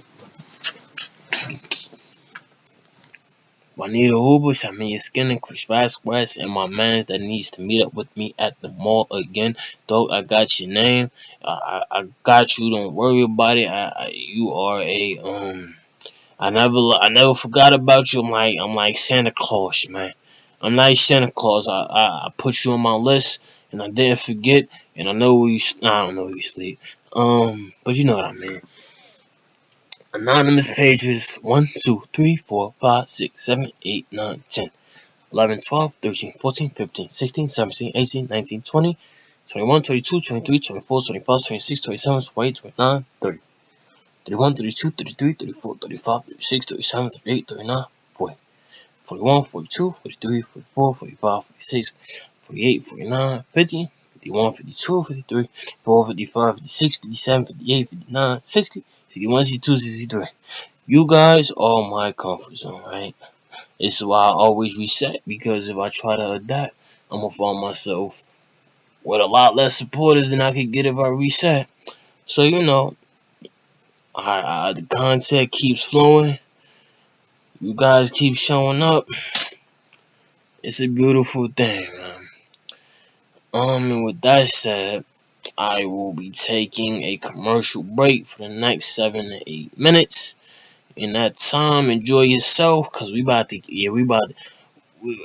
Juanito Huber, Shamia Skinner, Chris Vasquez, and my mans that needs to meet up with me at the mall again. Dog, I got your name. I got you. Don't worry about it. You are I never forgot about you. I'm like Santa Claus, man. I'm like Santa Claus. I put you on my list, and I didn't forget. And I know where you. I don't know where you sleep. But you know what I mean. Anonymous pages 1, 2, 3, 4, 5, 6, 7, 8, 9, 10, 11, 12, 13, 14, 15, 16, 17, 18, 19, 20, 21, 22, 23, 24, 25, 26, 27, 28, 29, 30. 31, 32, 33, 34, 35, 36, 37, 38, 39, 40, 41, 42, 43, 44, 45, 46, 48, 49, 50, 51, 52, 53, 54, 55, 56, 57, 58, 59, 60, 61, 62, 63. You guys are my comfort zone, right? This is why I always reset, because if I try to adapt, I'm gonna find myself with a lot less supporters than I could get if I reset. So the content keeps flowing. You guys keep showing up. It's a beautiful thing, man. And with that said, I will be taking a commercial break for the next 7 to 8 minutes. In that time, enjoy yourself, cause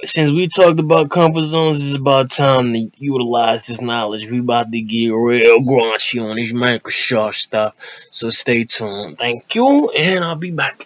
since we talked about comfort zones, it's about time to utilize this knowledge. We about to get real graunchy on this Microsoft stuff. So stay tuned. Thank you, and I'll be back.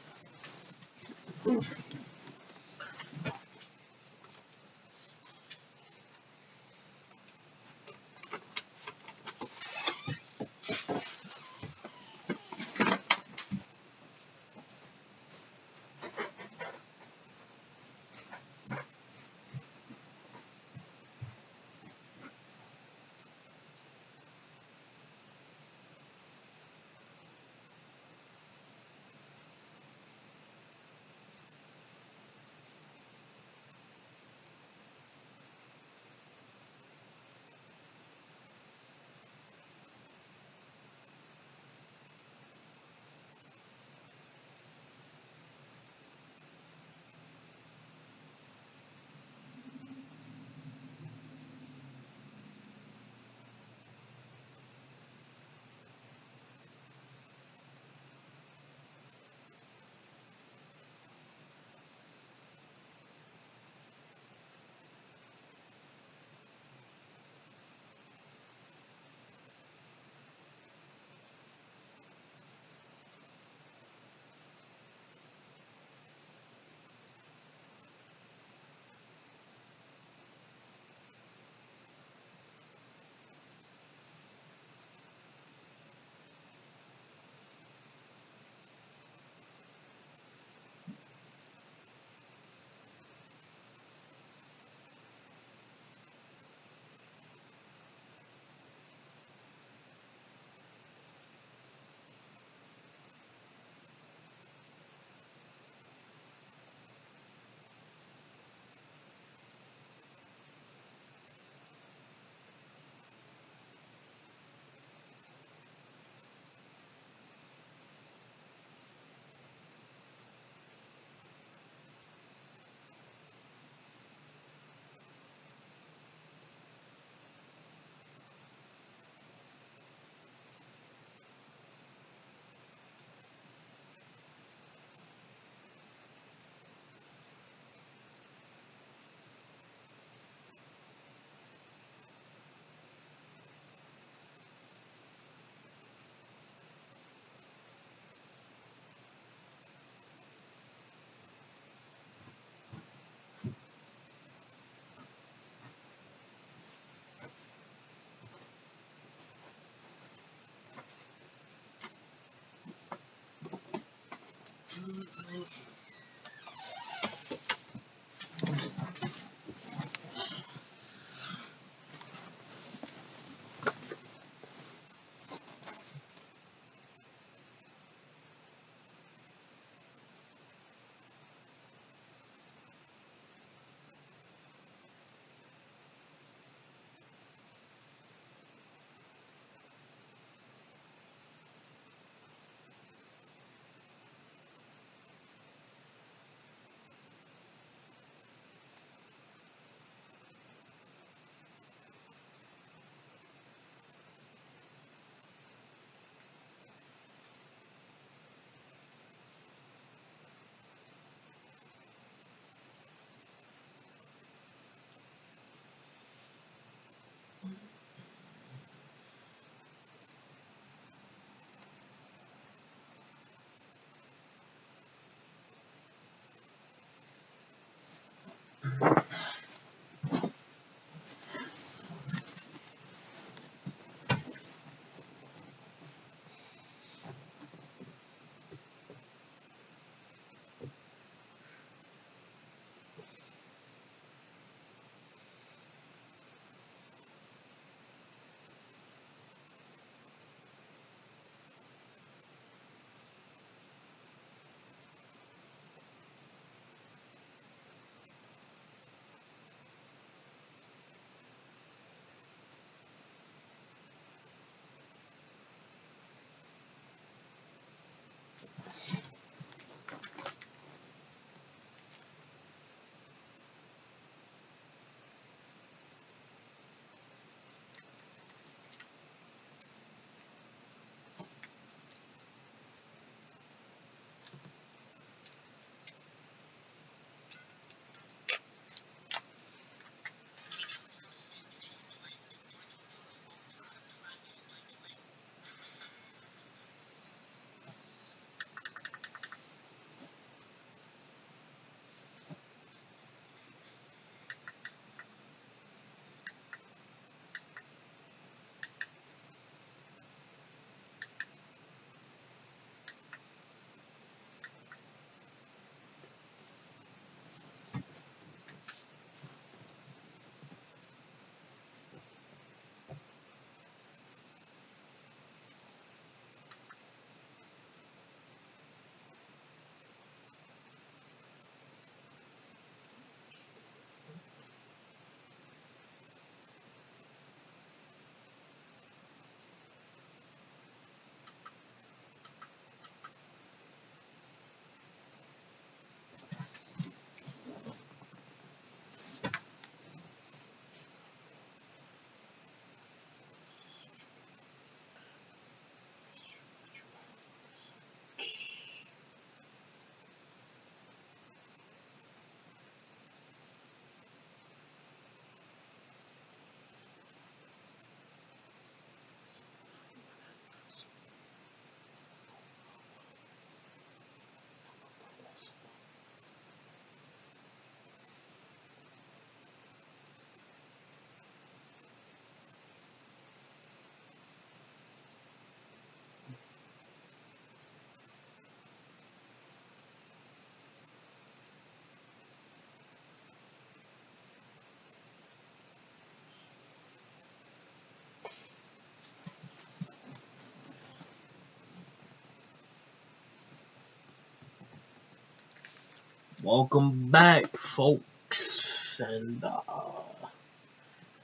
Welcome back, folks. And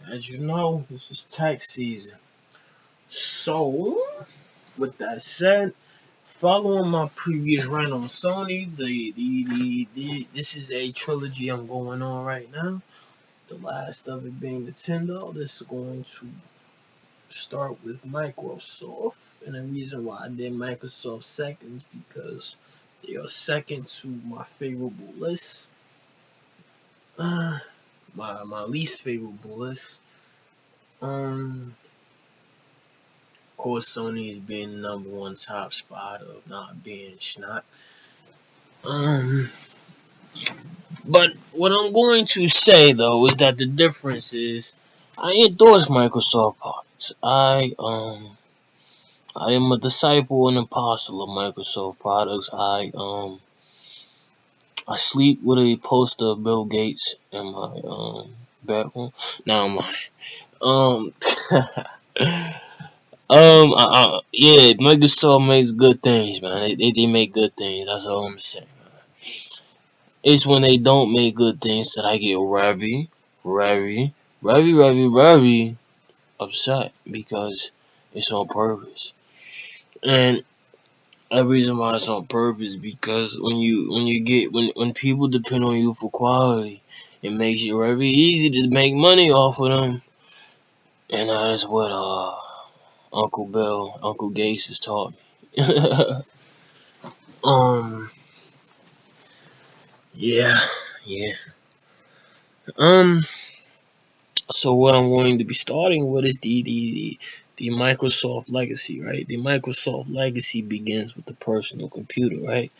as you know, this is tax season. So, with that said, following my previous run on Sony, this is a trilogy I'm going on right now. The last of it being Nintendo. This is going to start with Microsoft, and the reason why I did Microsoft second is because they are second to my favorable list. My least favorable list. Of course, Sony is being number one top spot of not being Schnapp. Um, but what I'm going to say though is that the difference is I endorse Microsoft products. I am a disciple and apostle of Microsoft products. I sleep with a poster of Bill Gates in my bedroom. Now my um yeah, Microsoft makes good things, man. They make good things. That's all I'm saying. It's when they don't make good things that I get very upset because it's on purpose. And the reason why it's on purpose because when people depend on you for quality, it makes it very easy to make money off of them. And that is what Uncle Gates has taught me. um yeah, yeah. Um so what I'm going to be starting with is the Microsoft legacy, right? The Microsoft legacy begins with the personal computer, right?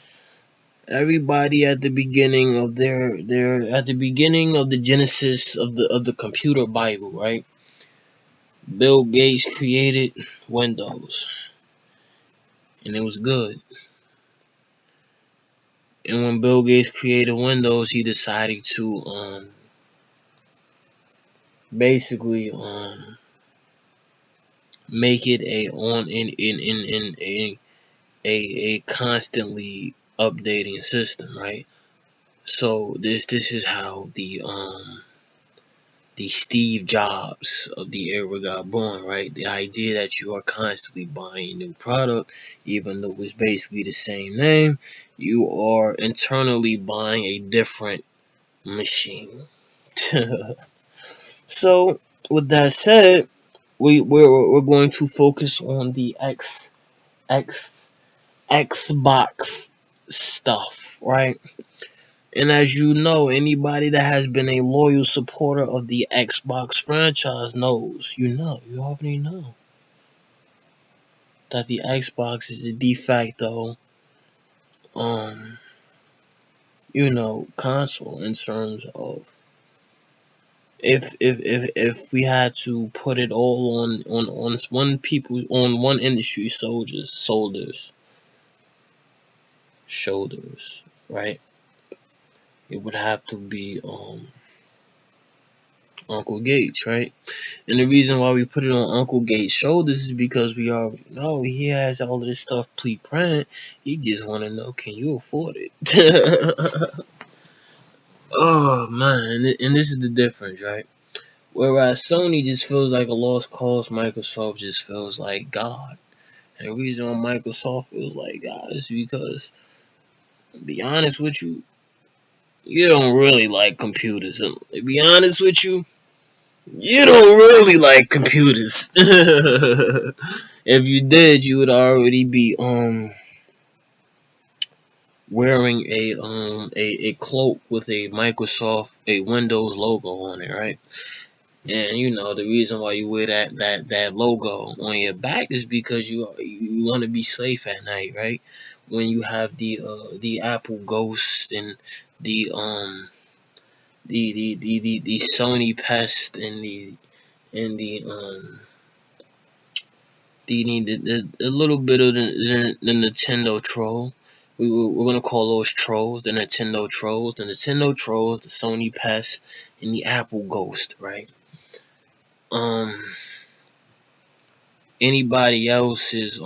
Everybody at the beginning of their at the beginning of the genesis of the computer Bible, right? Bill Gates created Windows, and it was good. And when Bill Gates created Windows, he decided to basically make it a on in a constantly updating system, right? So this is how the Steve Jobs of the era got born, right? The idea that you are constantly buying a new product, even though it's basically the same name, you are internally buying a different machine. So, with that said, we're going to focus on the X Xbox stuff, right? And as you know, anybody that has been a loyal supporter of the Xbox franchise knows, you already know that the Xbox is the de facto, um, console in terms of if we had to put it all on one industry shoulders, right? It would have to be Uncle Gates, right? And the reason why we put it on Uncle Gates' shoulders is because we already know he has all of this stuff pre-planned. He just want to know, can you afford it? Oh man, and this is the difference, right? Whereas Sony just feels like a lost cause, Microsoft just feels like God. And the reason why Microsoft feels like God is because, to be honest with you, you don't really like computers. And to be honest with you, you don't really like computers. If you did, you would already be wearing a cloak with a Windows logo on it, right? And the reason why you wear that logo on your back is because you want to be safe at night, right? When you have the Apple Ghost and the the Sony Pest and the little bit of the Nintendo troll. We're gonna call those trolls the Nintendo trolls, the Sony Pest, and the Apple Ghost, right? Um, Anybody else is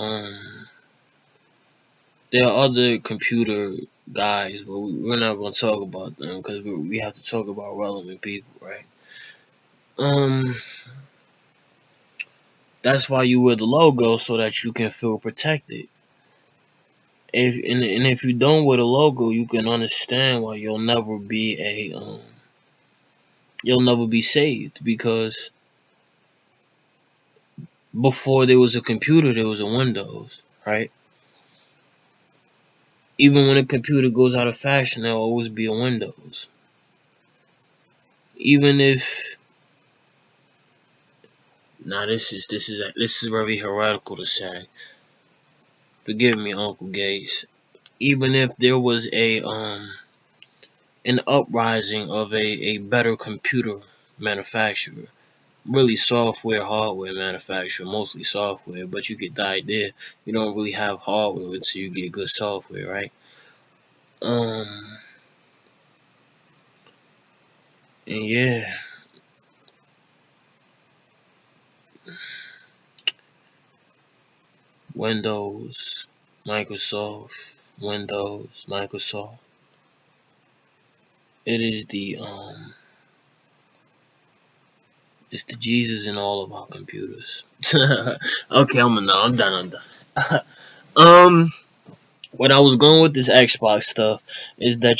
there are other computer guys, but we're not gonna talk about them because we have to talk about relevant people, right? Um, that's why you wear the logo so that you can feel protected. If you don't wear the logo, you can understand why you'll never be saved because before there was a computer, there was a Windows, right? Even when a computer goes out of fashion, there'll always be a Windows. Even if now this is very heretical to say. Forgive me, Uncle Gates. Even if there was an uprising of a better computer manufacturer, really software, hardware manufacturer, mostly software, but you get the idea. You don't really have hardware until you get good software, right? Um, and yeah, Windows, Microsoft, Windows, Microsoft. It is it's the Jesus in all of our computers. Okay, I'm done. um, what I was going with this Xbox stuff is that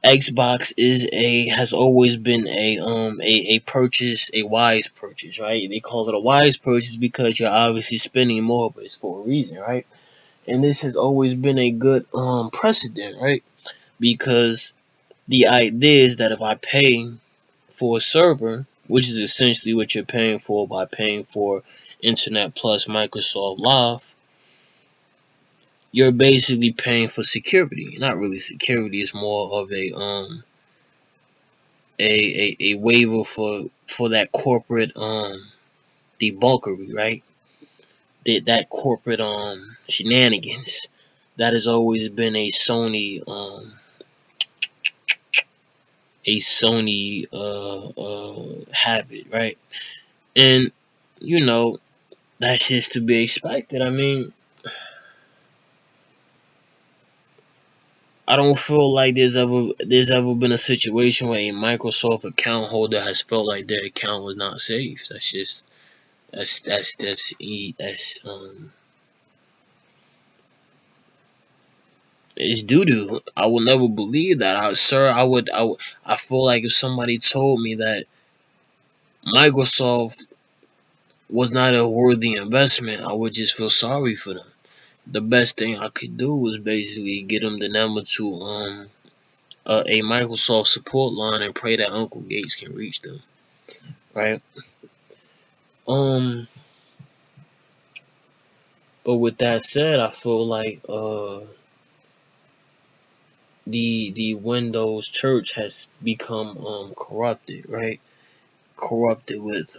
Xbox has always been a purchase, a wise purchase, right? They call it a wise purchase because you're obviously spending more, but it's for a reason, right? And this has always been a good precedent, right? Because the idea is that if I pay for a server, which is essentially what you're paying for by paying for Internet Plus Microsoft Live, you're basically paying for security. Not really security, it's more of a waiver for that corporate debunkery, right? That corporate shenanigans. That has always been a Sony habit, right? And you know that's just to be expected. I mean, I don't feel like there's ever been a situation where a Microsoft account holder has felt like their account was not safe. That's just that's it's doo doo. I will never believe that. I feel like if somebody told me that Microsoft was not a worthy investment, I would just feel sorry for them. The best thing I could do was basically get them the number to a Microsoft support line and pray that Uncle Gates can reach them, right? Um, but with that said, I feel like the Windows Church has become corrupted, right? Corrupted with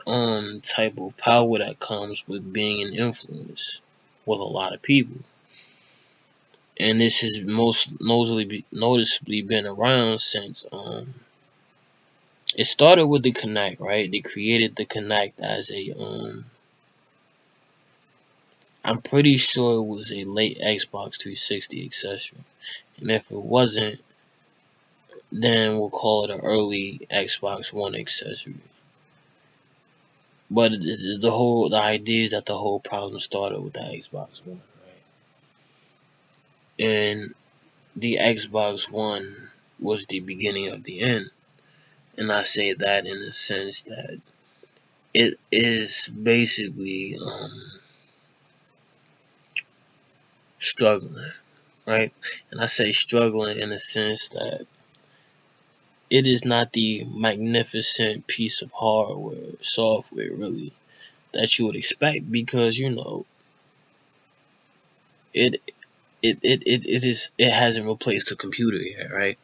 type of power that comes with being an influence with a lot of people. And this has most noticeably been around since it started with the Kinect, right? They created the Kinect as a I'm pretty sure it was a late Xbox 360 accessory. And if it wasn't, then we'll call it an early Xbox One accessory. But the idea is that the whole problem started with the Xbox One, right? And the Xbox One was the beginning of the end. And I say that in the sense that it is basically struggling, right? And I say struggling in the sense that it is not the magnificent piece of hardware, software, really, that you would expect because it it hasn't replaced the computer yet, right?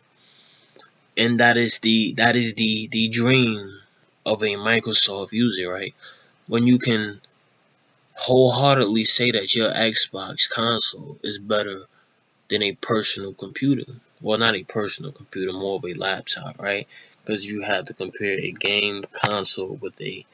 And that is the dream of a Microsoft user, right? When you can wholeheartedly say that your Xbox console is better than a personal computer. Well, not a personal computer, more of a laptop, right? Because you have to compare a game console with a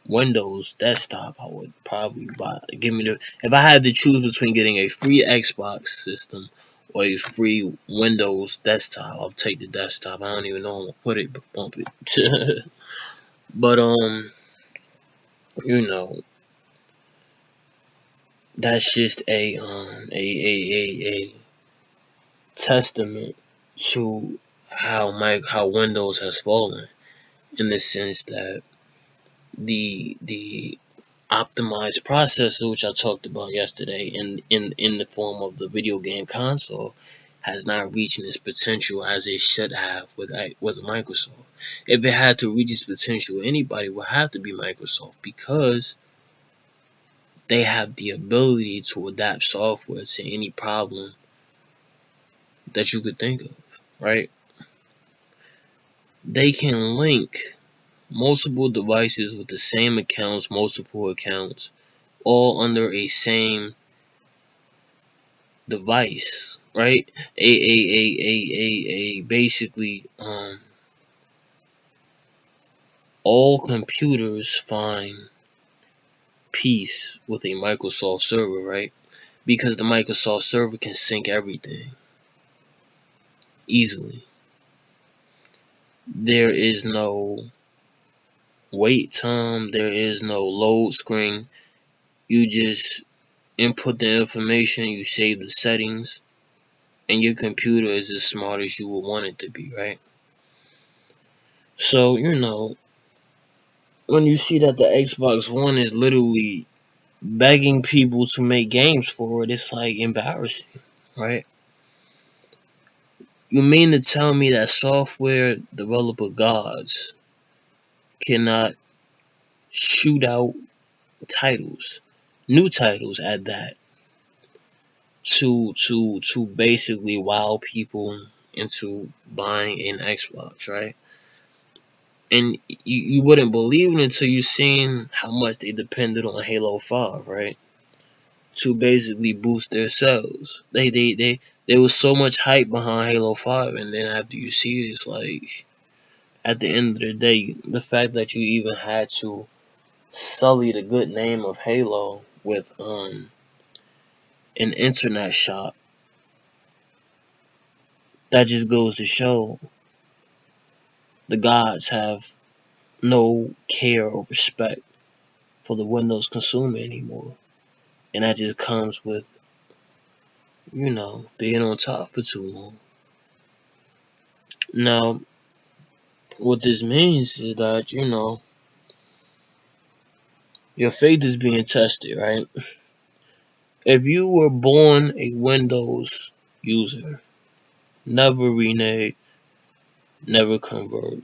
Windows desktop. I would probably if I had to choose between getting a free Xbox system or a free Windows desktop, I'll take the desktop. I don't even know how I'm gonna put it, but bump it. But you know, that's just a testament to how Windows has fallen in the sense that the optimized processor, which I talked about yesterday, in the form of the video game console, has not reached its potential as it should have with Microsoft. If it had to reach its potential, anybody would have to be Microsoft because they have the ability to adapt software to any problem that you could think of, right? They can link multiple devices with the same accounts, multiple accounts, all under a same device, right? Basically, all computers find peace with a Microsoft server, right? Because the Microsoft server can sync everything easily. There is no wait time, there is no load screen. You just input the information, you save the settings, and your computer is as smart as you would want it to be, right? So, when you see that the Xbox One is literally begging people to make games for it, it's like embarrassing, right? You mean to tell me that software developer gods cannot shoot out titles, new titles at that, to basically wow people into buying an Xbox, right? And you wouldn't believe it until you seen how much they depended on Halo 5, right? To basically boost their sales. There was so much hype behind Halo 5, and then after you see it, it's like at the end of the day, the fact that you even had to sully the good name of Halo with an internet shop, that just goes to show the gods have no care or respect for the Windows consumer anymore. And that just comes with, being on top for too long. Now, what this means is that, your faith is being tested, right? If you were born a Windows user, never renege, never convert,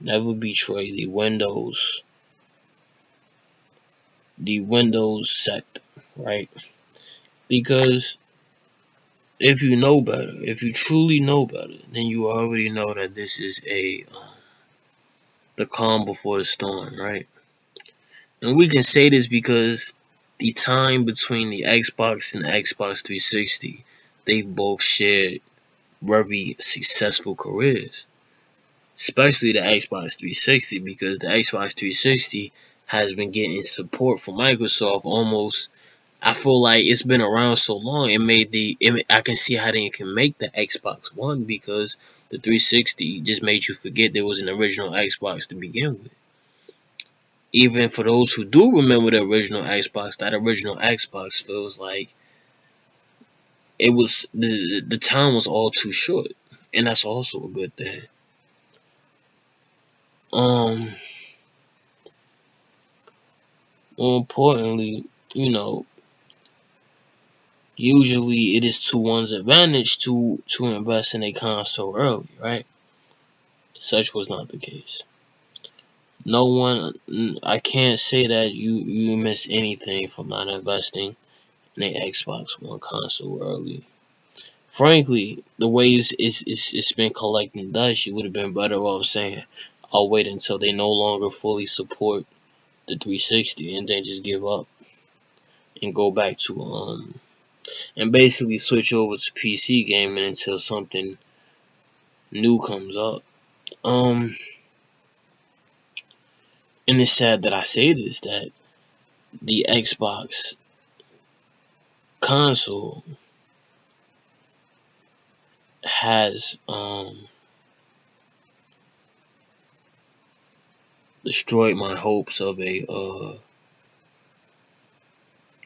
never betray the Windows sect, right? Because if you know better, if you truly know better, then you already know that this is the calm before the storm, right? And we can say this because the time between the Xbox and the Xbox 360, they both shared very successful careers. Especially the Xbox 360, because the Xbox 360 has been getting support from Microsoft almost. I feel like it's been around so long. I can see how they can make the Xbox One, because the 360 just made you forget there was an original Xbox to begin with. Even for those who do remember the original Xbox, that original Xbox feels like it was the time was all too short, and that's also a good thing. More importantly, usually it is to one's advantage to invest in a console early, right? Such was not the case. No one, I can't say that you miss anything from not investing in an Xbox One console early. Frankly, the way it's been collecting dust, you would have been better off saying, I'll wait until they no longer fully support the 360 and then just give up and go back to and basically switch over to PC gaming until something new comes up. And it's sad that I say this, that the Xbox console has destroyed my hopes of a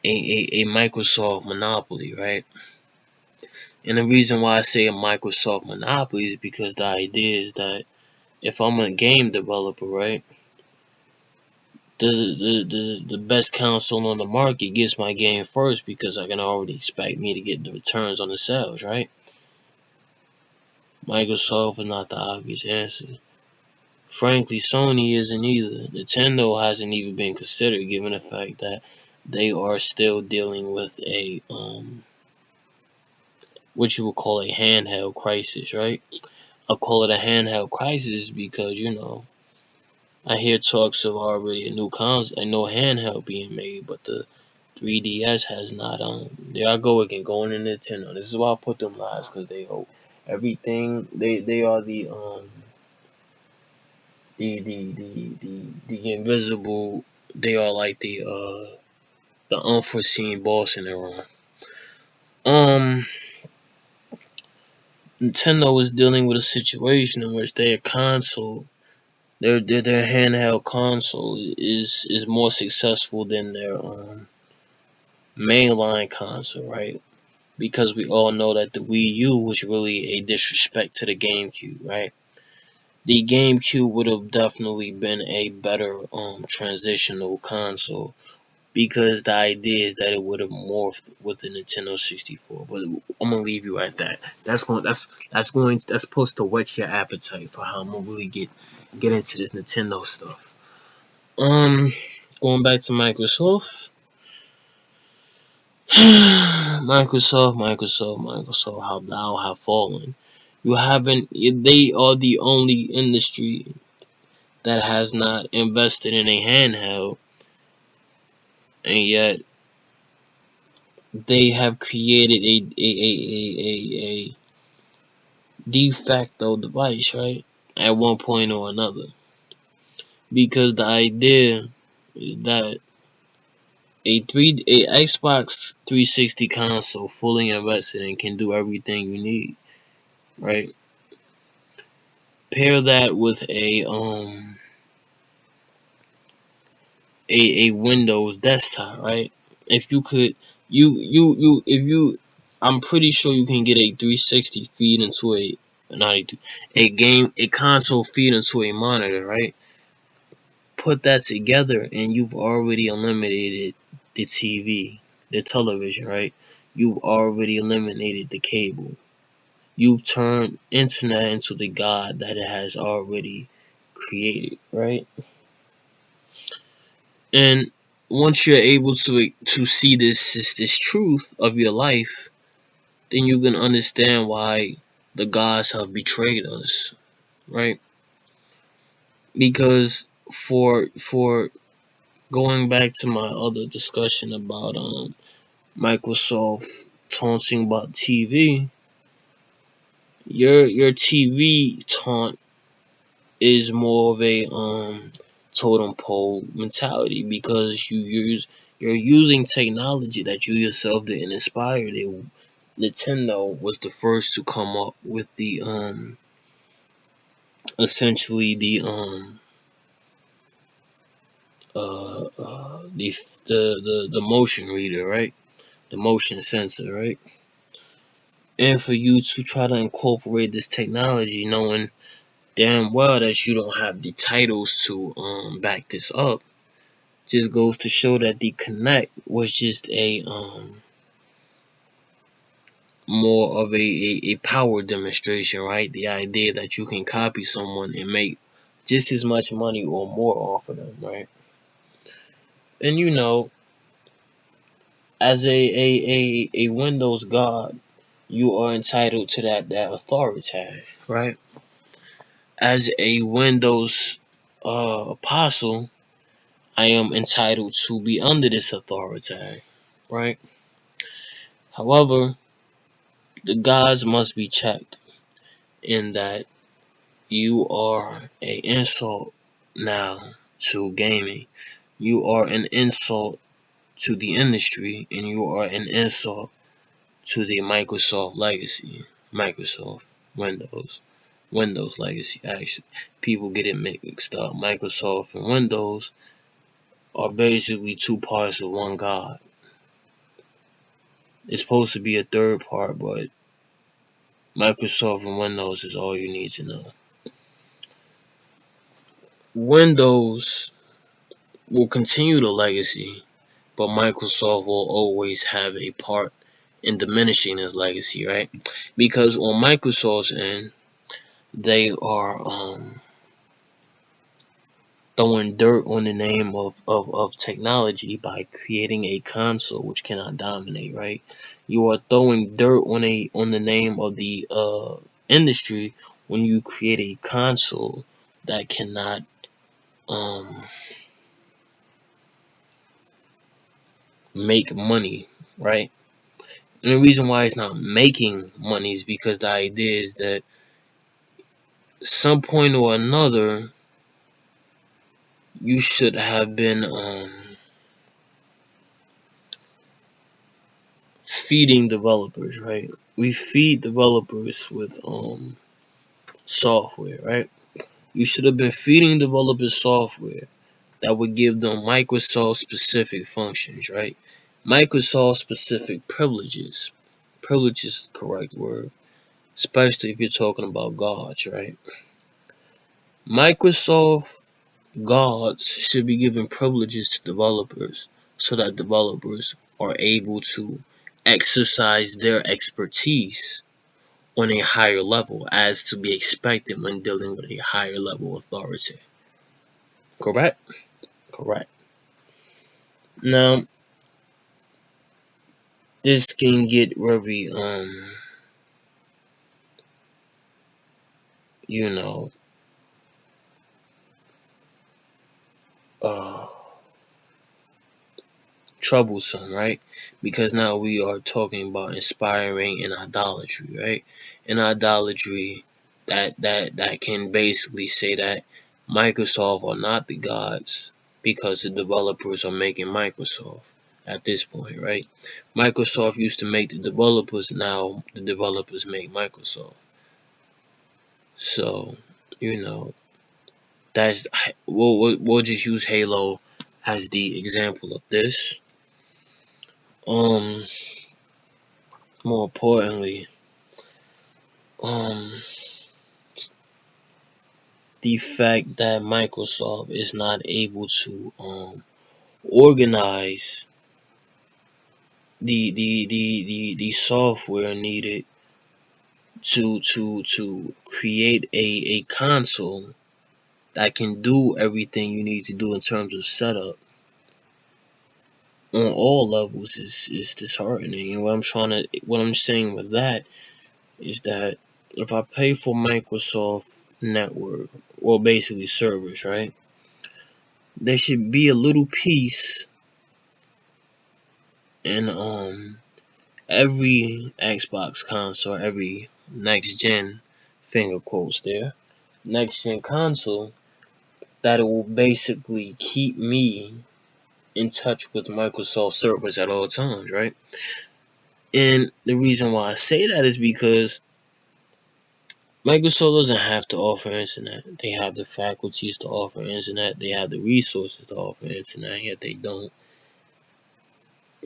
Microsoft monopoly, right? And the reason why I say a Microsoft monopoly is because the idea is that if I'm a game developer, right, the best console on the market gets my game first, because I can already expect me to get the returns on the sales, right? Microsoft is not the obvious answer. Frankly, Sony isn't either. Nintendo hasn't even been considered, given the fact that they are still dealing with a what you would call a handheld crisis, right? I call it a handheld crisis because I hear talks of already a new handheld being made, but the 3DS has not. There I go again, going to Nintendo. This is why I put them last, because they hope everything. They are the invisible. They are like the unforeseen boss in the room. Nintendo is dealing with a situation in which their console, their handheld console, is more successful than their mainline console, right? Because we all know that the Wii U was really a disrespect to the GameCube, right? The GameCube would have definitely been a better transitional console, because the idea is that it would have morphed with the Nintendo 64. But I'm gonna leave you at that. That's supposed to whet your appetite for how I'm gonna really get into this Nintendo stuff. Going back to Microsoft. Microsoft, how thou have fallen. You haven't. They are the only industry that has not invested in a handheld, and yet they have created a de facto device, right? At one point or another, because the idea is that a Xbox 360 console fully invested in can do everything you need, right? Pair that with a Windows desktop, right? If you could, if you, I'm pretty sure you can get a 360 feed into a console feed into a monitor, right? Put that together, and you've already eliminated the TV, the television, right? You've already eliminated the cable. You've turned internet into the god that it has already created, right? And once you're able to see this truth of your life, then you can understand why the gods have betrayed us, right? Because for going back to my other discussion about Microsoft taunting about TV, your TV taunt is more of a totem pole mentality, because you're using technology that you yourself didn't inspire. Nintendo was the first to come up with the essentially the motion reader, right? The motion sensor, right? And for you to try to incorporate this technology, knowing damn well that you don't have the titles to back this up, just goes to show that the Kinect was just a more of a power demonstration, right? The idea that you can copy someone and make just as much money or more off of them, right? And as a Windows god, you are entitled to that authority, right? As a Windows apostle, I am entitled to be under this authority, right? However, the gods must be checked, in that you are an insult now to gaming. You are an insult to the industry, and you are an insult to the Microsoft legacy. Microsoft, Windows legacy, actually. People get it mixed up. Microsoft and Windows are basically two parts of one God. It's supposed to be a third part, but Microsoft and Windows is all you need to know. Windows will continue the legacy, but Microsoft will always have a part in diminishing his legacy, right? Because on Microsoft's end, they are throwing dirt on the name of technology by creating a console which cannot dominate, right? You are throwing dirt on the name of the industry when you create a console that cannot make money, right? And the reason why it's not making money is because the idea is that some point or another you should have been feeding developers, right? We feed developers with software, right? You should have been feeding developers software that would give them Microsoft specific functions, right? Microsoft specific privileges. Privileges is the correct word, especially if you're talking about gods, right? Microsoft gods should be giving privileges to developers so that developers are able to exercise their expertise on a higher level as to be expected when dealing with a higher level authority. Correct? Correct. Now, this can get very you know uh troublesome, right? Because now we are talking about inspiring in idolatry, right? In idolatry, that can basically say that Microsoft are not the gods because the developers are making Microsoft at this point, right? Microsoft used to make the developers, now the developers make Microsoft. So, you know, that's we'll just use Halo as the example of this. Um, More importantly, um, the fact that Microsoft is not able to organize the software needed to create a console that can do everything you need to do in terms of setup on all levels is disheartening. And what I'm saying with that is that if I pay for Microsoft network, well, basically servers, right? There should be a little piece in every Xbox console, every next gen, finger quotes there, next gen console, that it will basically keep me in touch with Microsoft servers at all times, right? And the reason why I say that is because Microsoft doesn't have to offer internet. They have the faculties to offer internet. They have the resources to offer internet, yet they don't.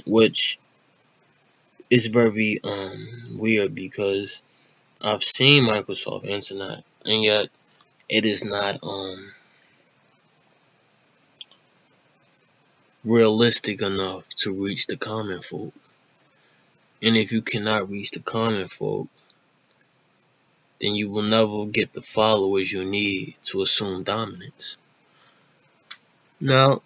Which is very weird because I've seen Microsoft internet and yet it is not realistic enough to reach the common folk. And if you cannot reach the common folk, then you will never get the followers you need to assume dominance. Now,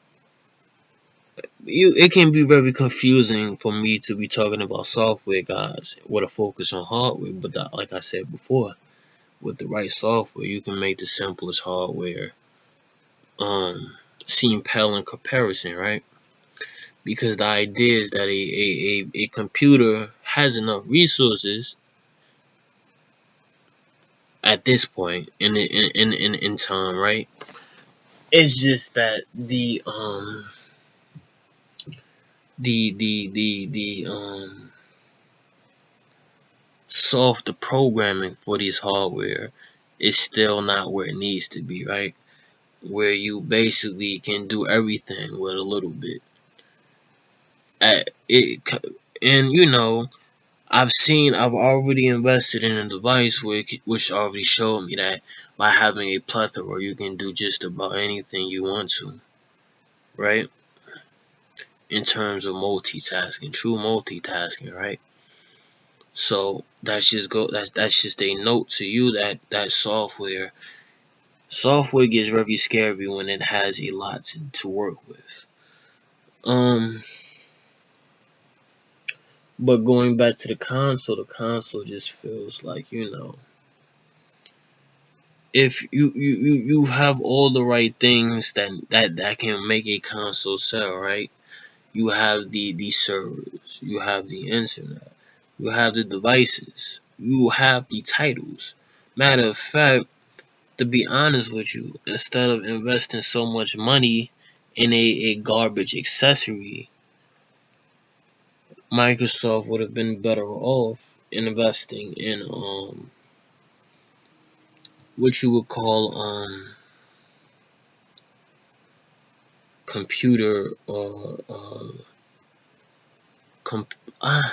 it can be very confusing for me to be talking about software guys with a focus on hardware, but that, like I said before, with the right software, you can make the simplest hardware seem pale in comparison, right? Because the idea is that a computer has enough resources at this point in time, right? It's just that the software programming for this hardware is still not where it needs to be, right? Where you basically can do everything with a little bit. It and I've already invested in a device which already showed me that by having a plethora, you can do just about anything you want to, right? In terms of multitasking, true multitasking, right? So that's just a note to you that software gets very scary when it has a lot to work with. But going back to the console just feels like if you have all the right things that can make a console sell, right? You have the servers, you have the internet, you have the devices, you have the titles. Matter of fact, to be honest with you, instead of investing so much money in a garbage accessory, Microsoft would have been better off investing in what you would call computer comp- uh,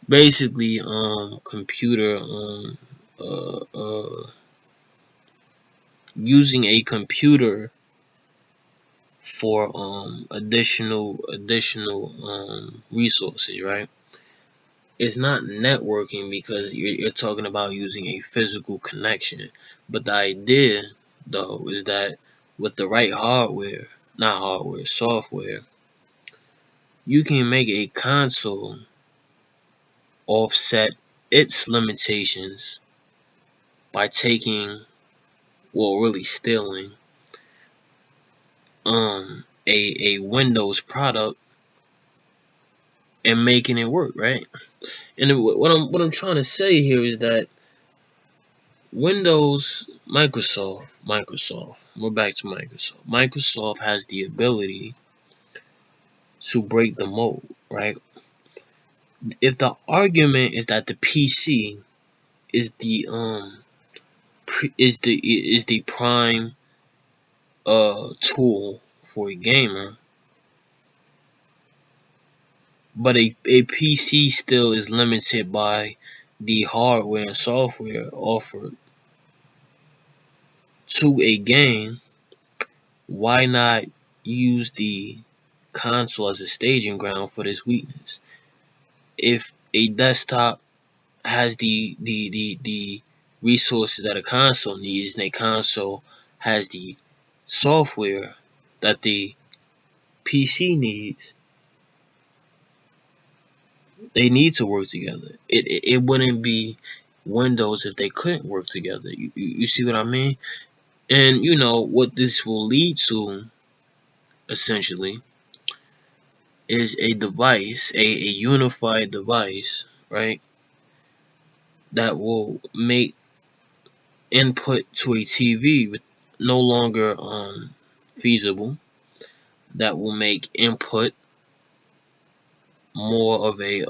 basically computer uh, uh using a computer for additional resources, right? It's not networking because you're talking about using a physical connection, but the idea though is that with the right hardware, not hardware, software, you can make a console offset its limitations by taking, well, really stealing a Windows product and making it work, right? And what I'm trying to say here is that Microsoft, we're back to Microsoft. Microsoft has the ability to break the mold, right? If the argument is that the PC is the prime tool for a gamer, but a PC still is limited by the hardware and software offered to a game, why not use the console as a staging ground for this weakness? If a desktop has the resources that a console needs, and a console has the software that the PC needs, they need to work together. It wouldn't be Windows if they couldn't work together. You see what I mean? And you know what this will lead to essentially is a device, a unified device, right? That will make input to a TV with no longer feasible. That will make input more of a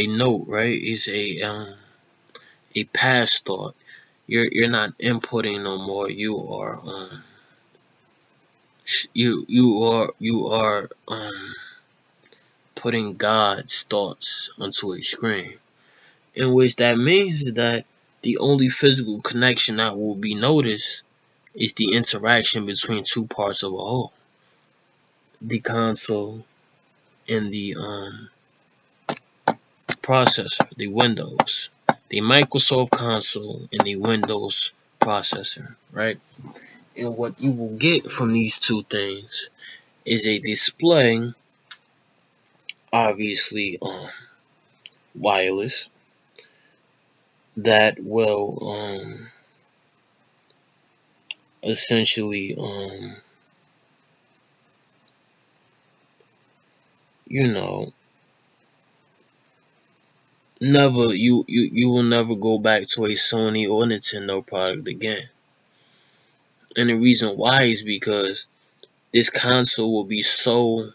note, right? It's a past thought. You're not inputting no more. You are putting God's thoughts onto a screen. In which that means is that the only physical connection that will be noticed is the interaction between two parts of a whole. The console and the processor, the Windows. The Microsoft console and the Windows processor, right? And what you will get from these two things is a display, obviously wireless, that will essentially you know you will never go back to a Sony or Nintendo product again. And the reason why is because this console will be so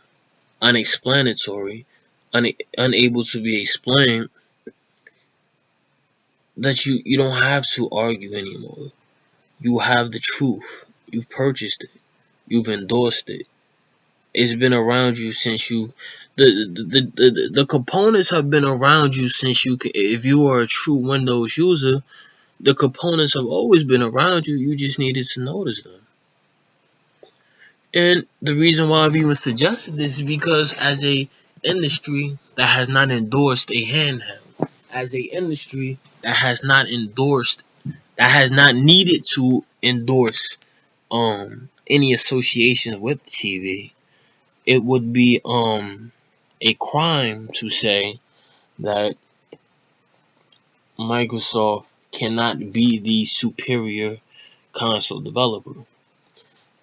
unexplanatory, unable to be explained, that you don't have to argue anymore. You have the truth. You've purchased it. You've endorsed it. It's been around you since you the components have been around you since you, if you are a true Windows user, the components have always been around you. You just needed to notice them. And the reason why I've even suggested this is because as a industry that has not endorsed a handheld, as a industry that has not endorsed, that has not needed to endorse any associations with TV, it would be a crime to say that Microsoft cannot be the superior console developer.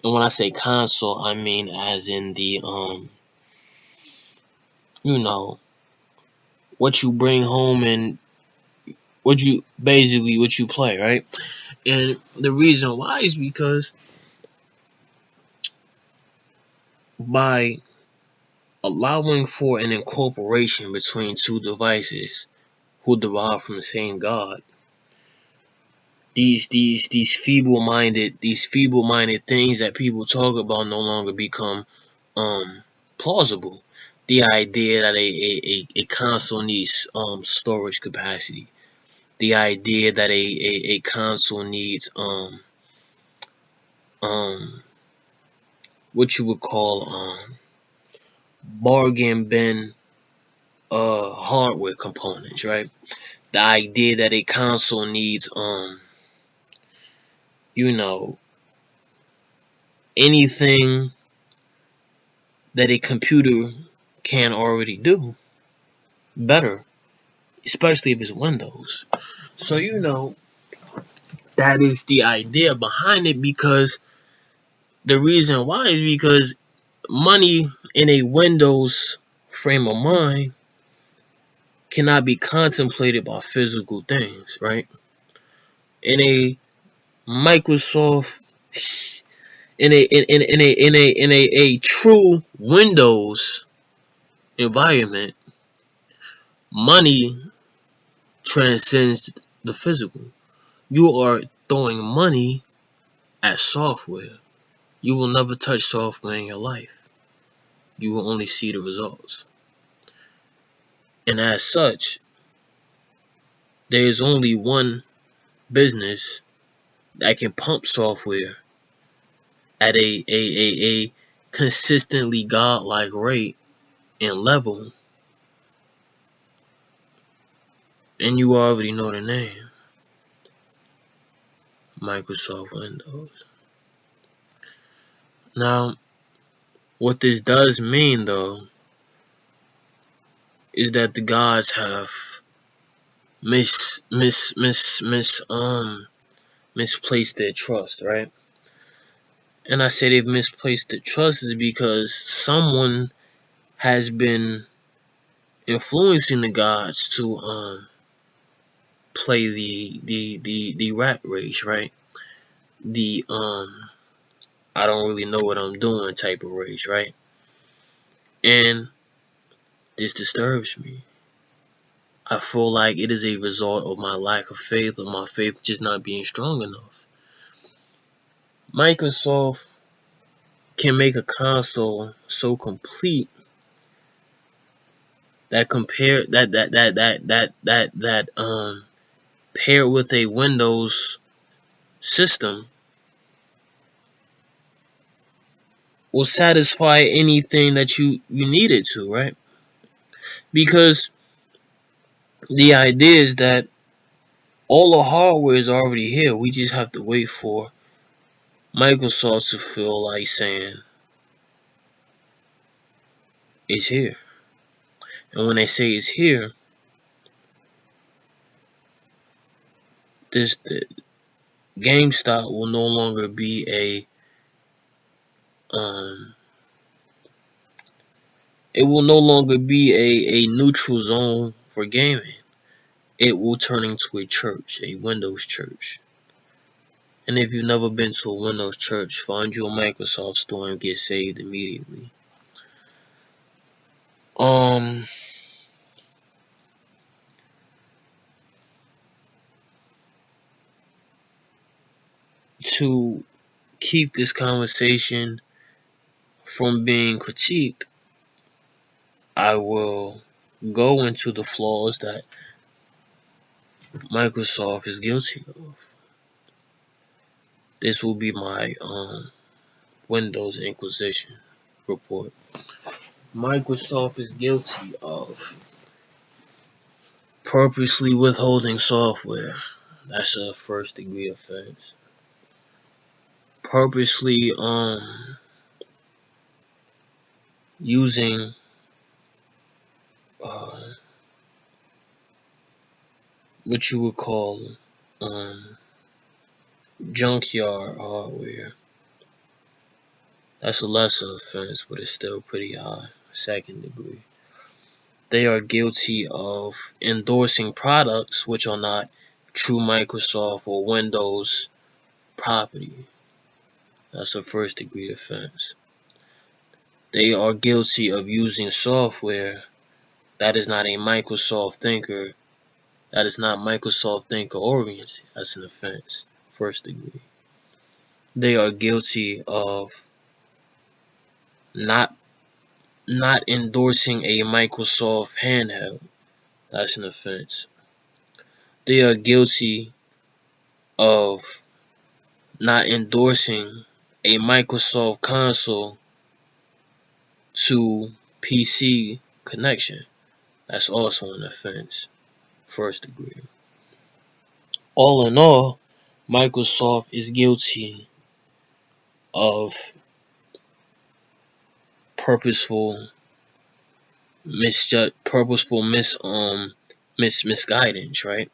And when I say console, I mean as in the you know, what you bring home and what you play, right? And the reason why is because by allowing for an incorporation between two devices who derive from the same God, these feeble-minded things that people talk about no longer become plausible. The idea that a console needs storage capacity. The idea that a console needs um what you would call bargain bin hardware components, right? The idea that a console needs you know, anything that a computer can already do better, especially if it's Windows. So that is the idea behind it, because the reason why is because money in a Windows frame of mind cannot be contemplated by physical things, right? In a Microsoft, in a true Windows environment, money transcends the physical. You are throwing money at software. You will never touch software in your life. You will only see the results. And as such, there is only one business that can pump software at a consistently godlike rate and level, and you already know the name: Microsoft Windows. Now, what this does mean, though, is that the gods have misplaced their trust, right? And I say they've misplaced their trust is because someone has been influencing the gods to play the rat race, right? The I don't really know what I'm doing type of race, right? And this disturbs me. I feel like it is a result of my lack of faith, or my faith just not being strong enough. Microsoft can make a console so complete that paired with a Windows system will satisfy anything that you need it to, right? Because the idea is that all the hardware is already here. We just have to wait for Microsoft to feel like saying it's here. And when they say it's here, the GameStop will no longer be it will no longer be a neutral zone for gaming. It will turn into a church, a Windows church. And if you've never been to a Windows church, find you a Microsoft store and get saved immediately. To keep this conversation from being critiqued, I will go into the flaws that Microsoft is guilty of. This will be my Windows Inquisition report. Microsoft is guilty of purposely withholding software. That's a first degree offense. Purposely using uh, what you would call um, junkyard hardware. That's a lesser offense, but it's still pretty high, second degree. They are guilty of endorsing products which are not true Microsoft or Windows property. That's a first degree offense. They are guilty of using software that is not a Microsoft Thinker, that is not Microsoft Thinker oriented. That's an offense, first degree. They are guilty of not endorsing a Microsoft handheld. That's an offense. They are guilty of not endorsing a Microsoft console to PC connection. That's also an offense, first degree. All in all, Microsoft is guilty of purposeful misguidance, right?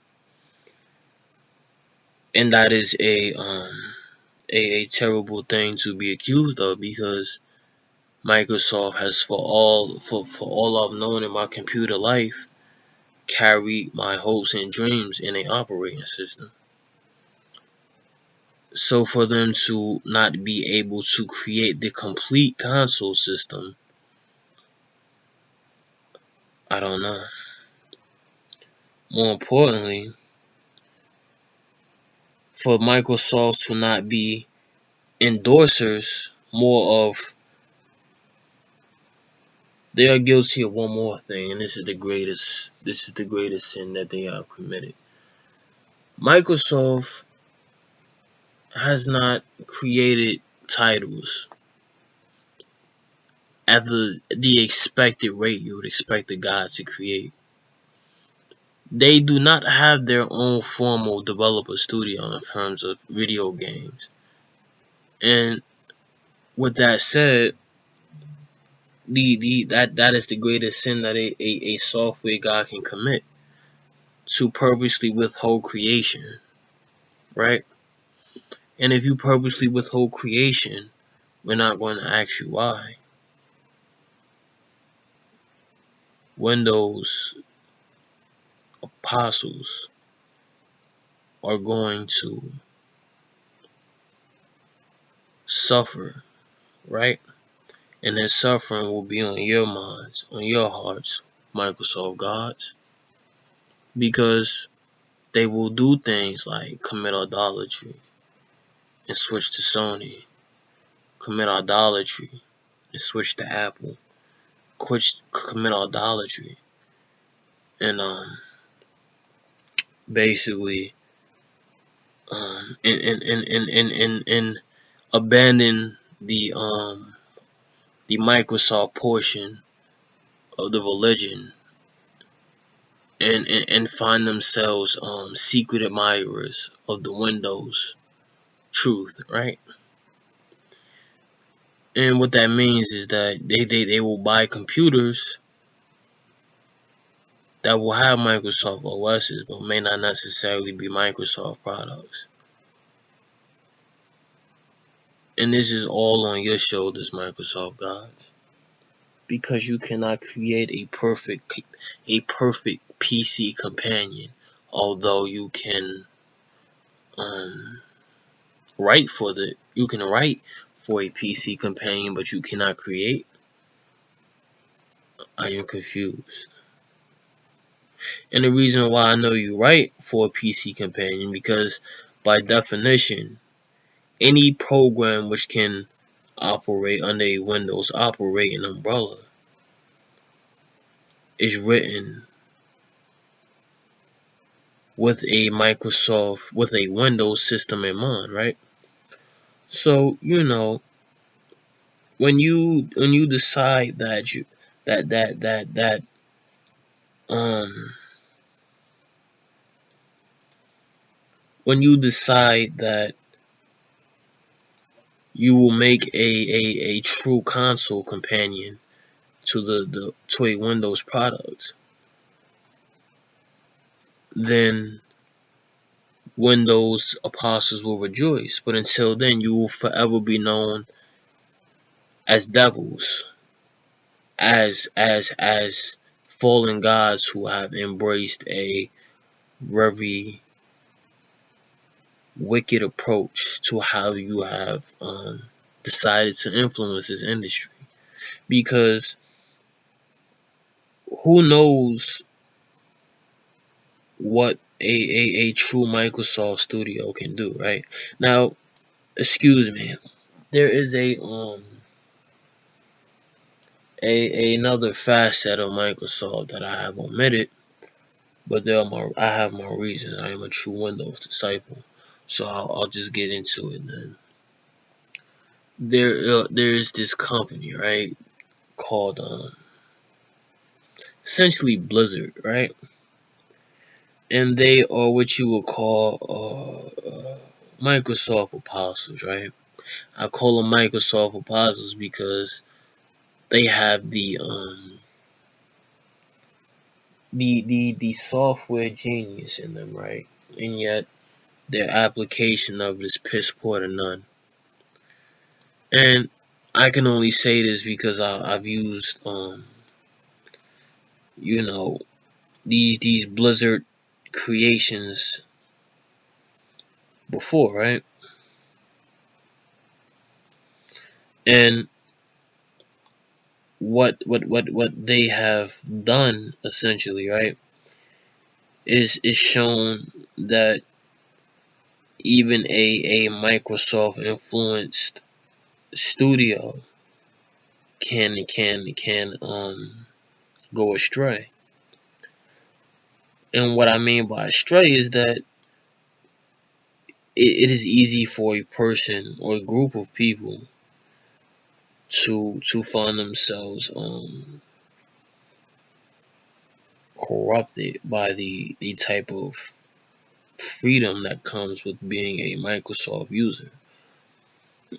And that is a terrible thing to be accused of, because Microsoft has, for all I've known in my computer life, carried my hopes and dreams in a operating system. So for them to not be able to create the complete console system, I don't know. More importantly, for Microsoft to not be endorsers, more of, they are guilty of one more thing, and this is the greatest sin that they have committed. Microsoft has not created titles at the expected rate you would expect a god to create. They do not have their own formal developer studio in terms of video games. And with that said, that is the greatest sin that a software god can commit, to purposely withhold creation, right? And if you purposely withhold creation, we're not going to ask you why. Windows apostles are going to suffer, right? And that suffering will be on your minds, on your hearts, Microsoft gods, because they will do things like commit idolatry and switch to Sony, commit idolatry and switch to Apple, commit idolatry and basically and abandon the Microsoft portion of the religion, and find themselves secret admirers of the Windows truth, right? And what that means is that they will buy computers that will have Microsoft OSs, but may not necessarily be Microsoft products. And this is all on your shoulders, Microsoft gods, because you cannot create a perfect PC companion, although you can write for a PC companion, but you cannot create. I am confused. And the reason why I know you write for a PC companion, because by definition, any program which can operate under a Windows operating umbrella is written with a Windows system in mind, right? So, when you decide that you that when you decide that you will make a true console companion to to a Windows product, then Windows apostles will rejoice. But until then, you will forever be known as devils, as fallen gods who have embraced a very wicked approach to how you have decided to influence this industry. Because who knows what a true Microsoft studio can do, right? Now, excuse me, there is another facet of Microsoft that I have omitted, but I have my reasons. I am a true Windows disciple, so I'll just get into it then. There is this company, right, called essentially Blizzard, right, and they are what you would call Microsoft apostles, right? I call them Microsoft apostles because they have the software genius in them, right? And yet their application of it is piss poor to none. And I can only say this because I've used you know, these Blizzard creations before, right? And what they have done essentially, right, is shown that even a Microsoft influenced studio can go astray. And what I mean by astray is that it is easy for a person or a group of people to find themselves corrupted by the type of freedom that comes with being a Microsoft user.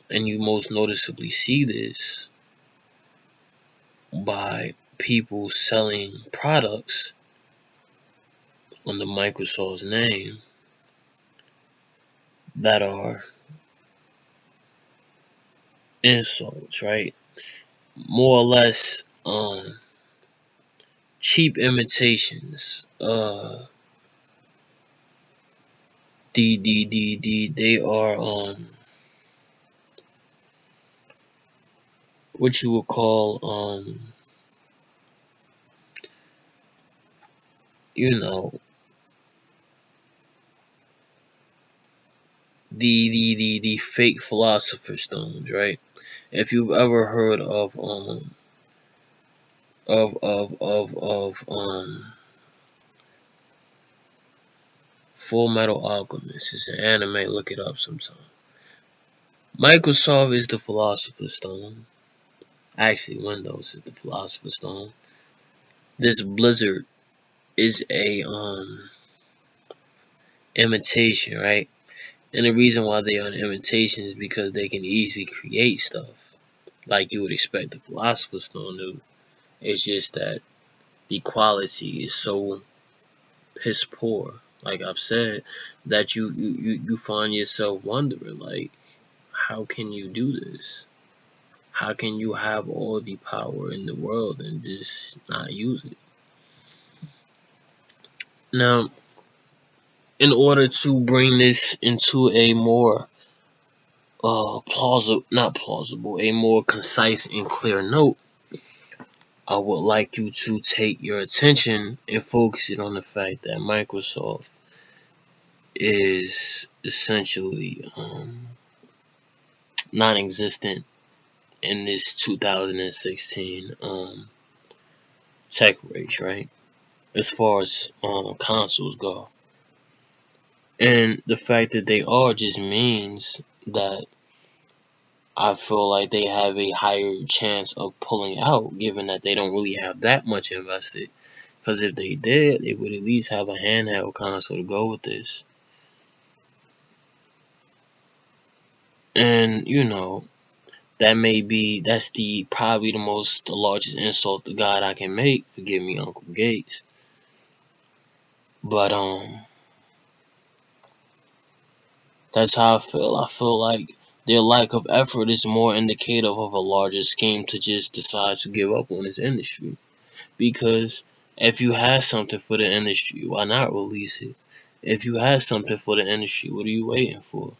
And you most noticeably see this by people selling products under Microsoft's name that are insults, right? More or less cheap imitations. They are what you would call you know, the fake philosopher stones, right? If you've ever heard of Full Metal Alchemist, it's an anime, look it up sometime. Microsoft is the philosopher's stone. Actually, Windows is the philosopher's stone. This Blizzard is a imitation, right? And the reason why they are an imitation is because they can easily create stuff like you would expect the philosopher's stone to. It's just that the quality is so piss poor, like I've said, that you find yourself wondering, like, how can you do this? How can you have all the power in the world and just not use it? Now, in order to bring this into a more a more concise and clear note, I would like you to take your attention and focus it on the fact that Microsoft is essentially non-existent in this 2016 tech race, right? As far as consoles go. And the fact that they are just means that I feel like they have a higher chance of pulling out, given that they don't really have that much invested. Because if they did, they would at least have a handheld console to go with this. And, you know, that's probably the largest insult to God I can make. Forgive me, Uncle Gates. But that's how I feel. I feel like their lack of effort is more indicative of a larger scheme to just decide to give up on this industry. Because if you have something for the industry, why not release it? If you have something for the industry, what are you waiting for?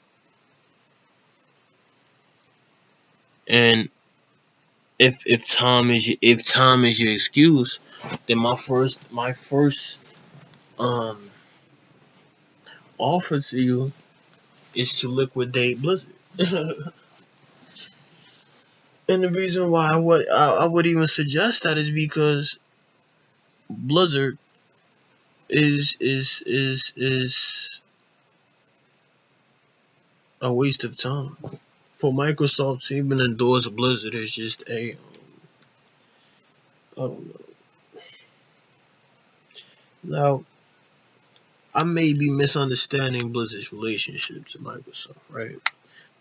And if time is your excuse, then my first um offer to you is to liquidate Blizzard. And the reason why I would even suggest that is because Blizzard is a waste of time. For Microsoft to even endorse Blizzard is just I don't know. Now, I may be misunderstanding Blizzard's relationship to Microsoft, right?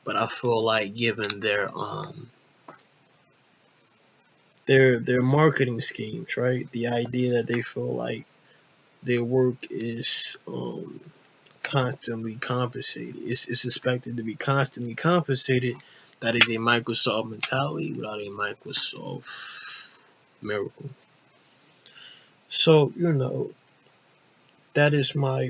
But I feel like given their marketing schemes, right? The idea that they feel like their work is constantly compensated. It's expected to be constantly compensated. That is a Microsoft mentality without a Microsoft miracle. So, that is my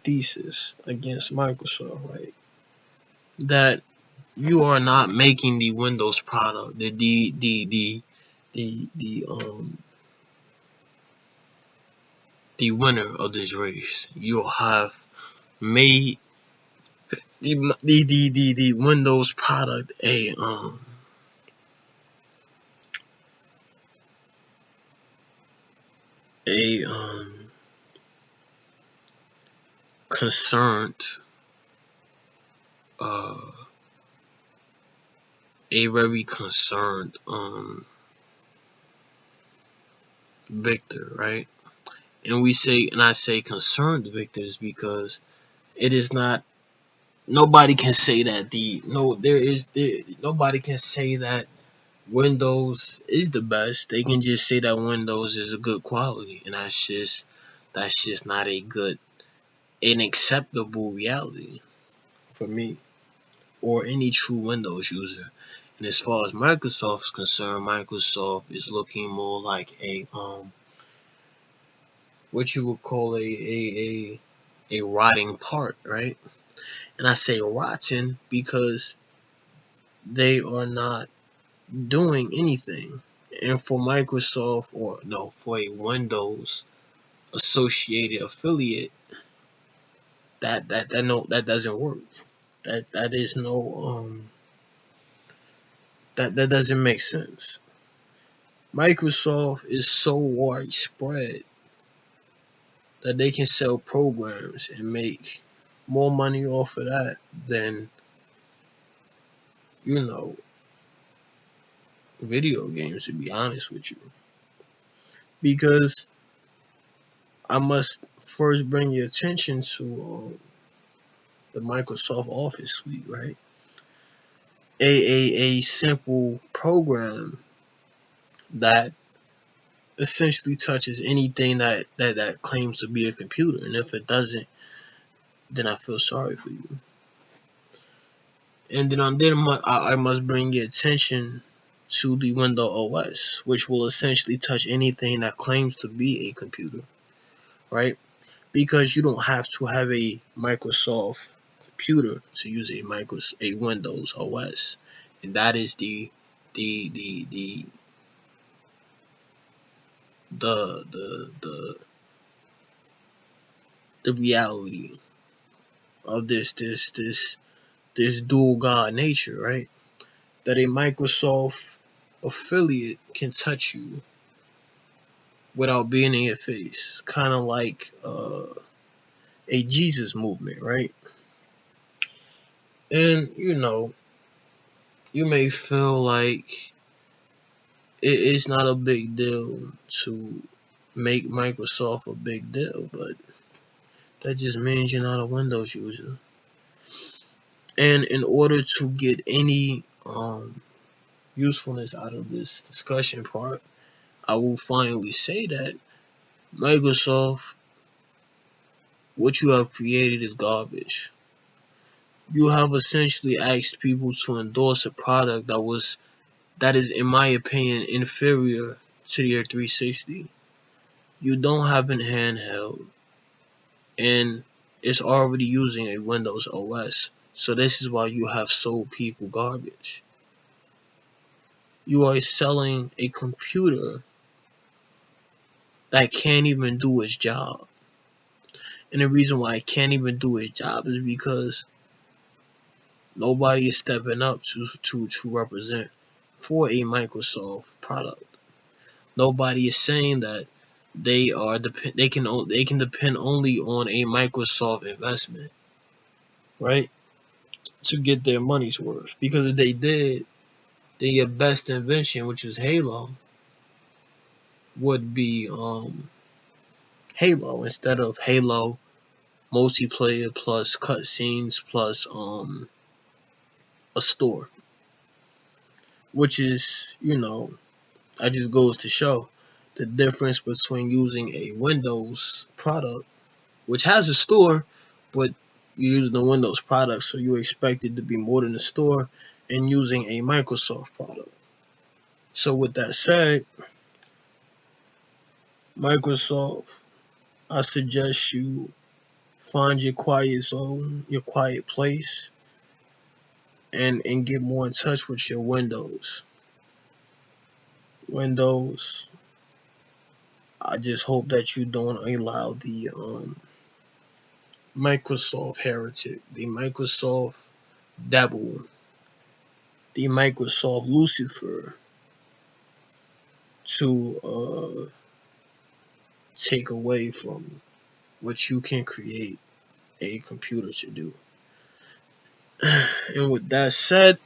thesis against Microsoft, right? That you are not making the Windows product, the winner of this race. You have made the Windows product a concerned uh a very concerned victor, right? And I say concerned victors because it is not. Nobody can say that nobody can say that Windows is the best. They can just say that Windows is a good quality, and that's just not an acceptable reality for me or any true Windows user. And as far as Microsoft is concerned, Microsoft is looking more like a what you would call a rotting part, right? And I say rotten because they are not doing anything. And for Microsoft or no, for a Windows associated affiliate, that doesn't work. That is no that doesn't make sense. Microsoft is so widespread that they can sell programs and make more money off of that than you know video games, to be honest with you. Because I must first bring your attention to the Microsoft Office suite, right? A simple program that essentially touches anything that claims to be a computer, and if it doesn't, then I feel sorry for you. And I must bring your attention to the Windows OS, which will essentially touch anything that claims to be a computer, right? Because you don't have to have a Microsoft computer to use a Windows OS, and that is the the the the the reality of this dual god nature, right? That a Microsoft affiliate can touch you without being in your face, kind of like a Jesus movement, right? And you may feel like it's not a big deal to make Microsoft a big deal, but that just means you're not a Windows user. And in order to get any usefulness out of this discussion part, I will finally say that Microsoft, what you have created is garbage. You have essentially asked people to endorse a product that is, in my opinion, inferior to your 360. You don't have an handheld, and it's already using a Windows OS. So this is why you have sold people garbage. You are selling a computer that can't even do its job. And the reason why it can't even do its job is because nobody is stepping up to represent for a Microsoft product. Nobody is saying that they can depend only on a Microsoft investment, right? To get their money's worth. Because if they did, then your best invention, which is Halo, would be Halo instead of Halo multiplayer plus cutscenes plus a store. Which is, that just goes to show the difference between using a Windows product, which has a store, but you're using the Windows product, so you expect it to be more than a store, and using a Microsoft product. So with that said, Microsoft, I suggest you find your quiet zone, your quiet place, and get more in touch with your Windows. I just hope that you don't allow the Microsoft heretic, the Microsoft devil, the Microsoft Lucifer to take away from what you can create a computer to do. And with that said,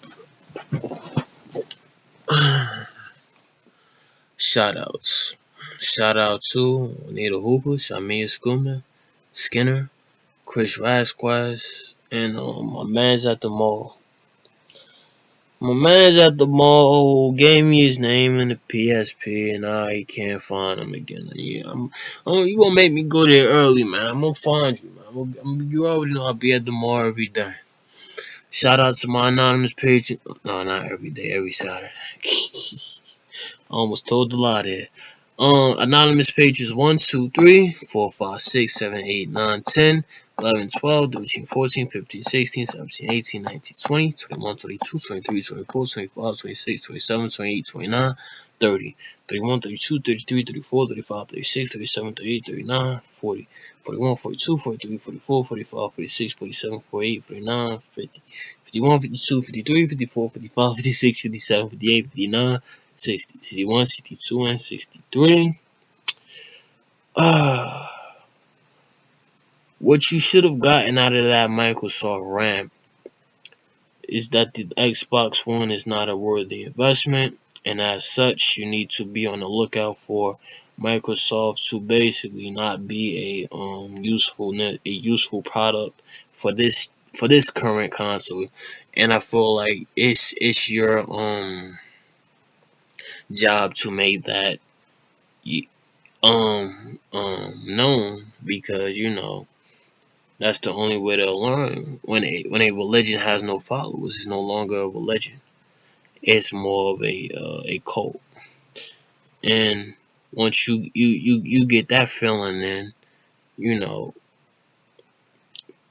shout outs. Shout out to Anita Hooper, Shamia Skinner, Chris Vasquez, and my man's at the mall. My man's at the mall gave me his name in the PSP, and I can't find him again. Yeah, you gonna make me go there early, man. I'm gonna find you, man. You already know I'll be at the mall every day. Shout out to my anonymous page. No, not every day, every Saturday. I almost told the lie there. Anonymous pages 1, 2, 3, 4, 5, 6, 7, 8, 9, 10, 11, 12, 13, 14, 15, 16, 17, 18, 19, 20, 21, 22, 23, 24, 25, 26, 27, 28, 29, 30, 31, 32, 33, 34, 35, 36, 37, 38, 39, 40, 41, 42, 43, 44, 45, 46, 47, 48, 49, 50, 51, 52, 53, 54, 55, 56, 57, 58, 59, 60, 61, 62, and 63. What you should have gotten out of that Microsoft ramp is that the Xbox One is not a worthy investment, and as such, you need to be on the lookout for Microsoft to basically not be a useful product for this current console. And I feel like it's your job to make that known, because that's the only way to learn. When a religion has no followers, it's no longer a religion. It's more of a cult. And once you get that feeling, then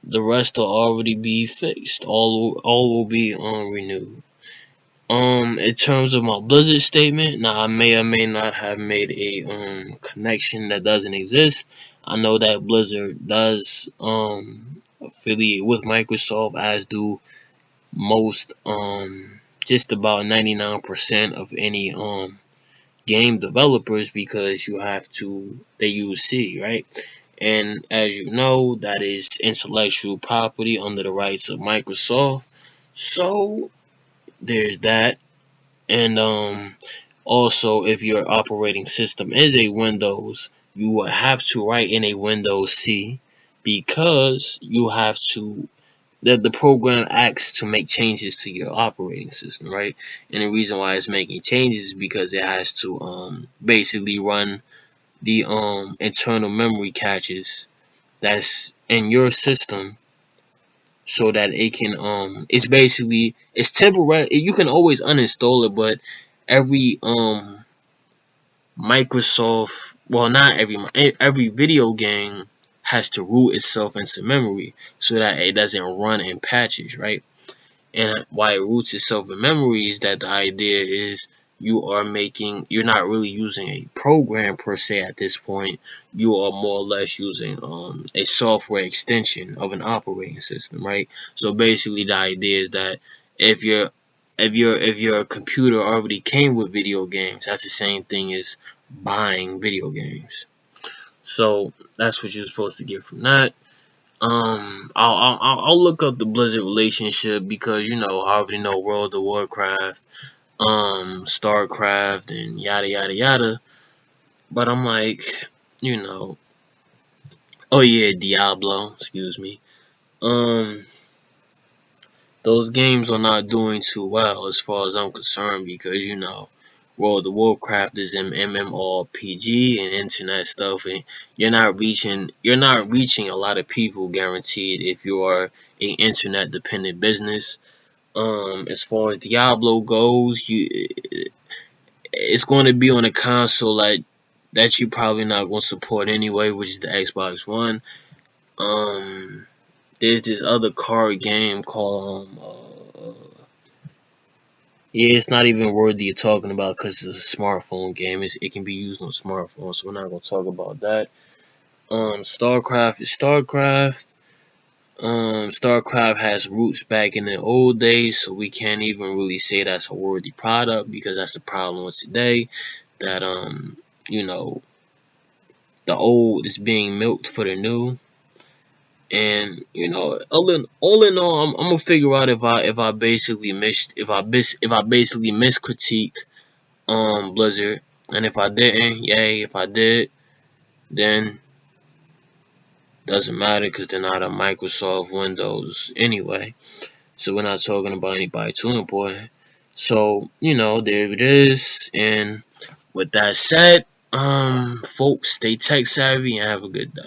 the rest will already be fixed. All will be renewed. In terms of my Blizzard statement, now I may or may not have made a connection that doesn't exist. I know that Blizzard does affiliate with Microsoft, as do most just about 99% of any game developers, because they use C, right? And as you know, that is intellectual property under the rights of Microsoft. So there's that. And also, if your operating system is a Windows, you will have to write in a Windows C, because you have to the program acts to make changes to your operating system, right? And the reason why it's making changes is because it has to basically run the internal memory caches that's in your system, so that it can it's temporary. You can always uninstall it, but every Microsoft, well, not every video game has to root itself into memory so that it doesn't run in patches, right? And why it roots itself in memory is that the idea is you're not really using a program per se at this point. You are more or less using a software extension of an operating system, right? So basically the idea is that if your computer already came with video games, that's the same thing as buying video games. So that's what you're supposed to get from that. I'll look up the Blizzard relationship, because I already know World of Warcraft, StarCraft, and yada yada yada. But I'm like, you know, oh yeah, Diablo. Excuse me. Um, those games are not doing too well as far as I'm concerned, because World of Warcraft is an MMORPG and internet stuff, and you're not reaching a lot of people, guaranteed, if you are a internet dependent business. As far as Diablo goes, it's going to be on a console that you probably not going to support anyway, which is the Xbox One. There's this other card game called yeah, it's not even worthy of talking about because it's a smartphone game. It can be used on smartphones, so we're not gonna talk about that. StarCraft is StarCraft. StarCraft has roots back in the old days, so we can't even really say that's a worthy product, because that's the problem with today. That you know, the old is being milked for the new. And all in all, I'm gonna figure out if I basically miscritique Blizzard, and if I didn't, yay. If I did, then doesn't matter, because they're not on Microsoft Windows anyway. So we're not talking about anybody too important. So there it is. And with that said, folks, stay tech savvy and have a good day.